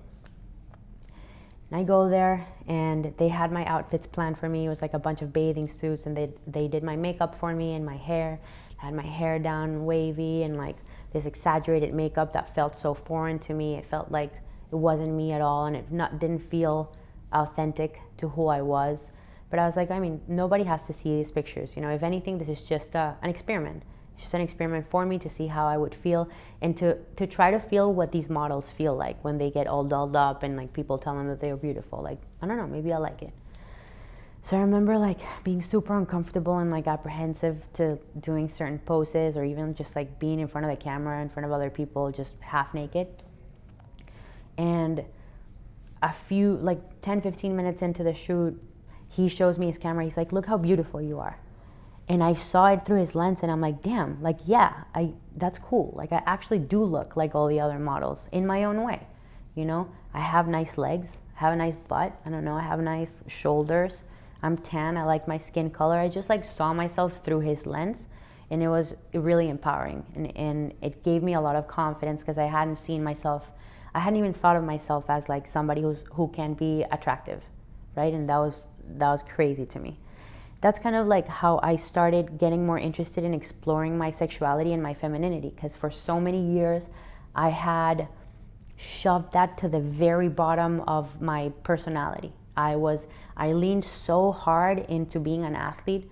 And I go there, and they had my outfits planned for me. It was like a bunch of bathing suits, and they did my makeup for me and my hair. I had my hair down wavy and like this exaggerated makeup that felt so foreign to me. It felt like it wasn't me at all, and it didn't feel authentic to who I was. But I was like, I mean, nobody has to see these pictures. You know, if anything, this is just an experiment. It's just an experiment for me to see how I would feel, and to try to feel what these models feel like when they get all dolled up and like people tell them that they're beautiful. Like, I don't know, maybe I like it. So I remember like being super uncomfortable and like apprehensive to doing certain poses, or even just like being in front of the camera in front of other people just half naked. And a few, like 10-15 minutes into the shoot, he shows me his camera. He's like, look how beautiful you are. And I saw it through his lens, and I'm like, damn, like, yeah, that's cool. Like, I actually do look like all the other models in my own way. You know, I have nice legs, I have a nice butt, I don't know, I have nice shoulders, I'm tan, I like my skin color. I just like saw myself through his lens, and it was really empowering. And it gave me a lot of confidence, because I hadn't seen myself, I hadn't even thought of myself as like somebody who can be attractive, right? And that was crazy to me. That's kind of like how I started getting more interested in exploring my sexuality and my femininity, because for so many years I had shoved that to the very bottom of my personality. I leaned so hard into being an athlete,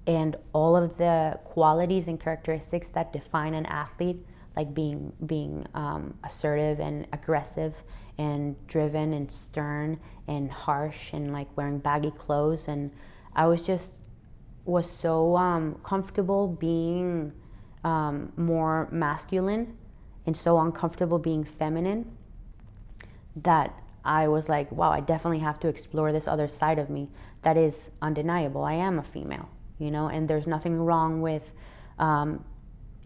and all of the qualities and characteristics that define an athlete, like being assertive and aggressive and driven and stern and harsh and like wearing baggy clothes. And I was so comfortable being more masculine and so uncomfortable being feminine, that I was like, wow, I definitely have to explore this other side of me that is undeniable. I am a female, you know, and there's nothing wrong with,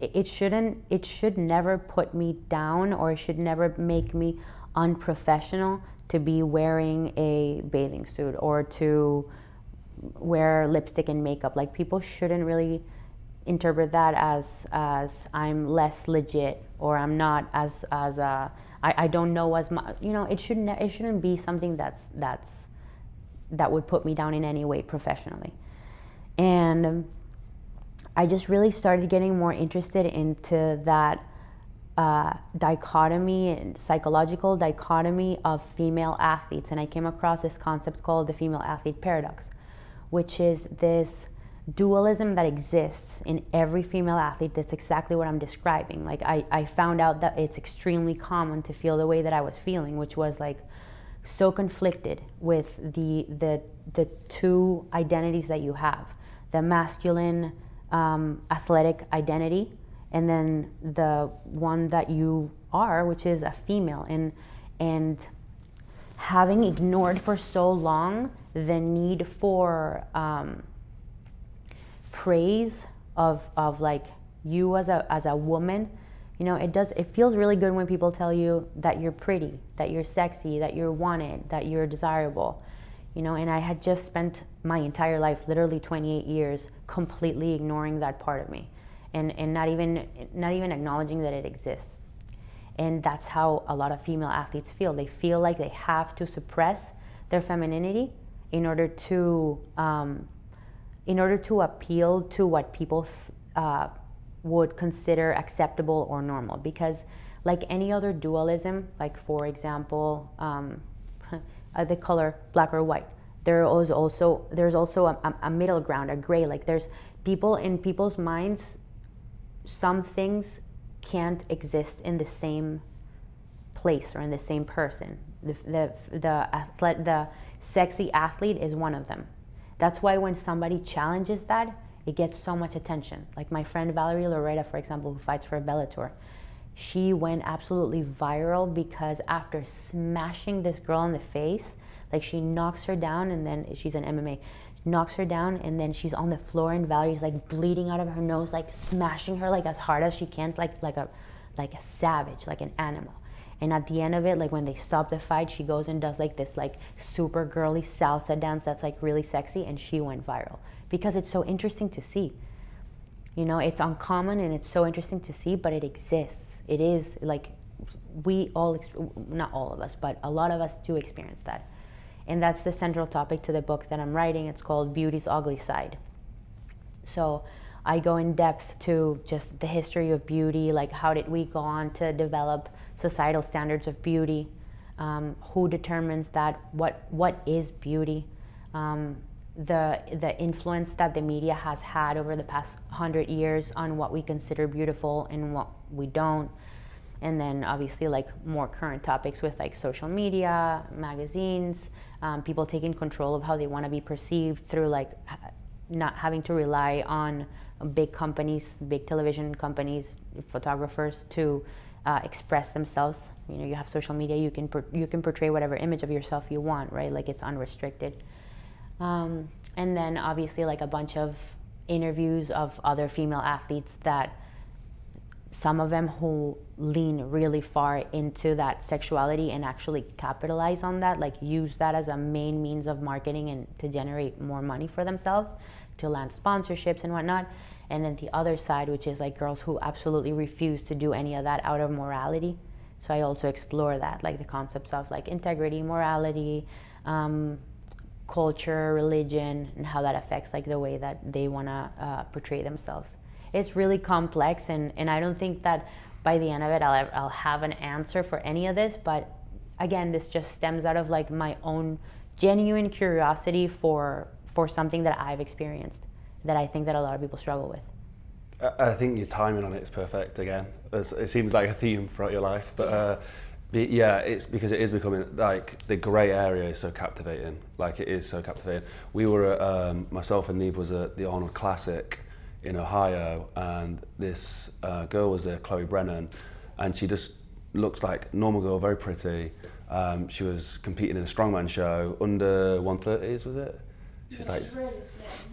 it should never put me down, or it should never make me unprofessional to be wearing a bathing suit or to wear lipstick and makeup. Like, people shouldn't really interpret that as I'm less legit, or I'm not I don't know as much. You know, it shouldn't be something that would put me down in any way professionally. And I just really started getting more interested into that dichotomy and psychological dichotomy of female athletes. And I came across this concept called the female athlete paradox, which is this dualism that exists in every female athlete. That's exactly what I'm describing. Like, I found out that it's extremely common to feel the way that I was feeling, which was like so conflicted with the two identities that you have, the masculine athletic identity, and then the one that you are, which is a female. And having ignored for so long the need for praise of like you as a woman, you know, it feels really good when people tell you that you're pretty, that you're sexy, that you're wanted, that you're desirable, you know. And I had just spent my entire life, literally 28 years, completely ignoring that part of me, and not even acknowledging that it exists. And that's how a lot of female athletes feel. They feel like they have to suppress their femininity in order to appeal to what people would consider acceptable or normal. Because like any other dualism, like for example, the color black or white, there's also a middle ground, a gray. Like, there's people's minds, some things can't exist in the same place or in the same person. The sexy athlete is one of them. That's why when somebody challenges that, it gets so much attention. Like my friend Valerie Loretta, for example, who fights for Bellator, she went absolutely viral because after smashing this girl in the face, like she knocks her down, and then she's an MMA, knocks her down, and then she's on the floor, and Valerie's like bleeding out of her nose, like smashing her like as hard as she can, like a savage, like an animal. And at the end of it, like when they stop the fight, she goes and does like this like super girly salsa dance that's like really sexy, and she went viral because it's so interesting to see. You know, it's uncommon and it's so interesting to see, but it exists. It is like we all, not all of us, but a lot of us do experience that. And that's the central topic to the book that I'm writing. It's called Beauty's Ugly Side. So I go in depth to just the history of beauty, like how did we go on to develop societal standards of beauty, who determines that, what is beauty, the influence that the media has had over the past 100 years on what we consider beautiful and what we don't. And then obviously like more current topics with like social media, magazines, people taking control of how they want to be perceived through like not having to rely on big companies, big television companies, photographers to express themselves. You know, you have social media, you can portray whatever image of yourself you want, right? Like it's unrestricted. And then obviously like a bunch of interviews of other female athletes, that some of them who lean really far into that sexuality and actually capitalize on that, like use that as a main means of marketing and to generate more money for themselves, to land sponsorships and whatnot. And then the other side, which is like girls who absolutely refuse to do any of that out of morality. So I also explore that, like the concepts of like integrity, morality, culture, religion, and how that affects like the way that they want to portray themselves. It's really complex, and I don't think that by the end of it I'll have an answer for any of this, but again, this just stems out of like my own genuine curiosity for something that I've experienced that I think that a lot of people struggle with. I think your timing on it is perfect again. It seems like a theme throughout your life, but yeah, it's because it is becoming like the grey area is so captivating. Like it is so captivating. We were at, myself and Niamh was at the Arnold Classic in Ohio, and this girl was there, Chloe Brennan, and she just looks like a normal girl, very pretty. She was competing in a strongman show, under 130s, was it? She's like,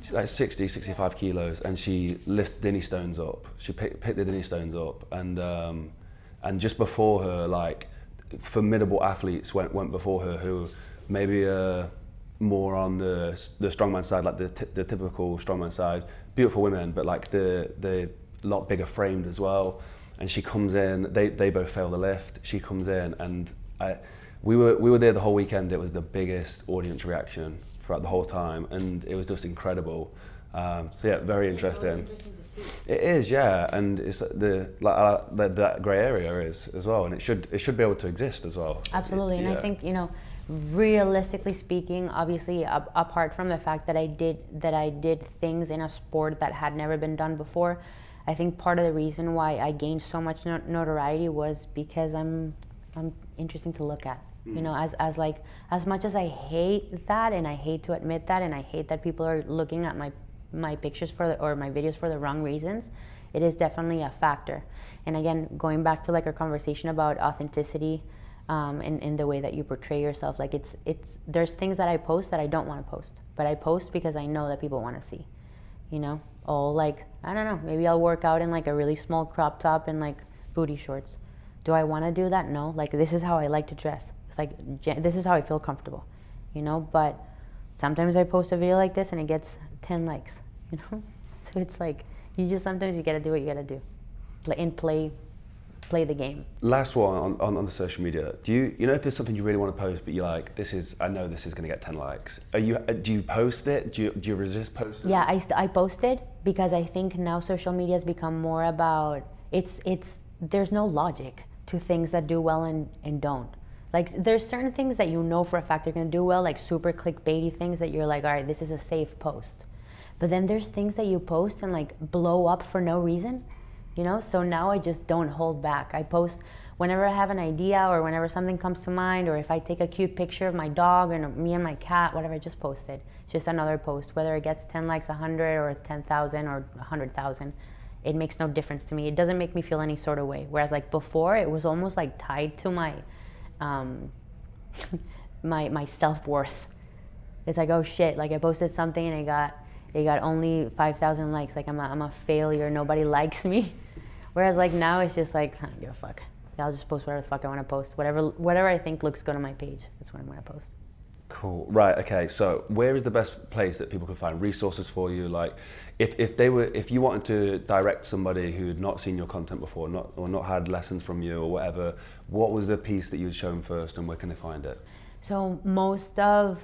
she's like 60, 65 kilos, and she lifts Dinnie stones up. She picked the Dinnie stones up, and just before her, like formidable athletes went before her who maybe more on the strongman side, like the typical strongman side. Beautiful women, but like the lot bigger framed as well. And she comes in. They both fail the lift. She comes in, and we were there the whole weekend. It was the biggest audience reaction throughout the whole time, and it was just incredible. So yeah, very interesting. It's interesting to see. It is, yeah, and it's that grey area is as well, and it should be able to exist as well. Absolutely, and yeah. I think, you know, realistically speaking, obviously, apart from the fact that I did things in a sport that had never been done before, I think part of the reason why I gained so much notoriety was because I'm interesting to look at. You know, as much as I hate that, and I hate to admit that, and I hate that people are looking at my pictures or my videos for the wrong reasons, it is definitely a factor. And again, going back to like our conversation about authenticity, in the way that you portray yourself, like there's things that I post that I don't want to post, but I post because I know that people want to see, you know. All like, I don't know, maybe I'll work out in like a really small crop top and like booty shorts. Do I want to do that? No. Like, this is how I like to dress. Like, this is how I feel comfortable, you know. But sometimes I post a video like this and it gets 10 likes, you know. So it's like, sometimes you gotta do what you gotta do, play the game. Last one on the social media. Do you know if there's something you really want to post, but you're like, I know this is going to get 10 likes? Do you post it? Do you resist posting? Yeah, I posted because I think now social media has become more about there's no logic to things that do well and don't. Like, there's certain things that you know for a fact are going to do well, like super clickbaity things that you're like, all right, this is a safe post. But then there's things that you post and like blow up for no reason, you know? So now I just don't hold back. I post whenever I have an idea, or whenever something comes to mind, or if I take a cute picture of my dog and me and my cat, whatever, I just post it. Just another post, whether it gets 10 likes, 100 or 10,000 or 100,000. It makes no difference to me. It doesn't make me feel any sort of way. Whereas like before, it was almost like tied to my my self-worth. It's like, oh shit, like I posted something and it got only 5,000 likes. Like I'm a failure. Nobody likes me. Whereas like now it's just like, I don't give a fuck. I'll just post whatever the fuck I want to post. Whatever I think looks good on my page, that's what I'm going to post. Cool. Right. Okay. So, where is the best place that people can find resources for you? Like, if you wanted to direct somebody who had not seen your content before, not had lessons from you or whatever, what was the piece that you'd show them first, and where can they find it? So most of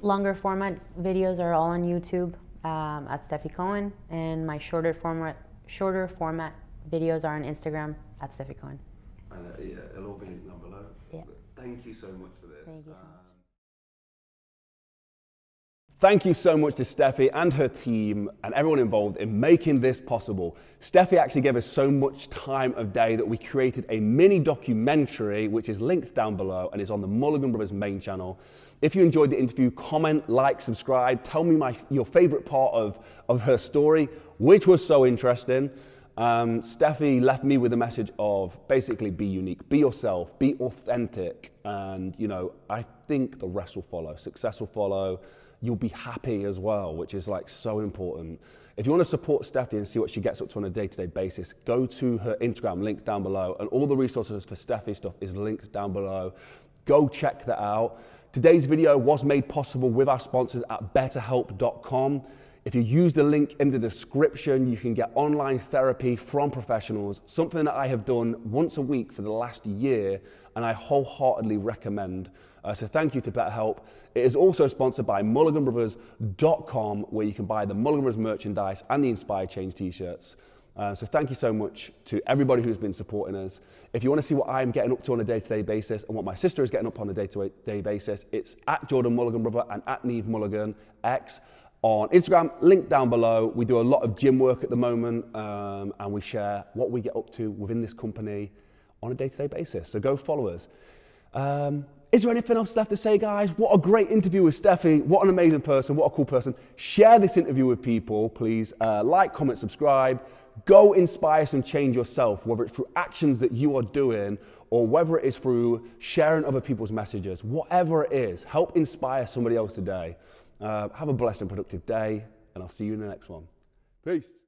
longer format videos are all on YouTube at Stefi Cohen, and my shorter format videos are on Instagram at Stefi Cohen. And yeah, it'll all be linked down below. Yeah. Thank you so much for this. Thank you so much. Thank you so much to Stefi and her team and everyone involved in making this possible. Stefi actually gave us so much time of day that we created a mini documentary, which is linked down below and is on the Mulligan Brothers main channel. If you enjoyed the interview, comment, like, subscribe, tell me your favorite part of her story, which was so interesting. Stefi left me with a message of basically be unique, be yourself, be authentic, and I think the rest will follow, success will follow. You'll be happy as well, which is like so important. If you want to support Stefi and see what she gets up to on a day-to-day basis, go to her Instagram, link down below, and all the resources for Stefi stuff is linked down below. Go check that out. Today's video was made possible with our sponsors at betterhelp.com. If you use the link in the description, you can get online therapy from professionals, something that I have done once a week for the last year, and I wholeheartedly recommend. So thank you to BetterHelp. It is also sponsored by Mulliganbrothers.com, where you can buy the Mulligan Brothers merchandise and the Inspire Change t-shirts. So thank you so much to everybody who's been supporting us. If you want to see what I'm getting up to on a day-to-day basis and what my sister is getting up on a day-to-day basis, it's at Jordan Mulligan Brother and at Niamh Mulligan X on Instagram, link down below. We do a lot of gym work at the moment, and we share what we get up to within this company on a day-to-day basis. So go follow us. Is there anything else left to say, guys? What a great interview with Stefi. What an amazing person. What a cool person. Share this interview with people, please. Like, comment, subscribe. Go inspire some change yourself, whether it's through actions that you are doing or whether it is through sharing other people's messages. Whatever it is, help inspire somebody else today. Have a blessed and productive day, and I'll see you in the next one. Peace.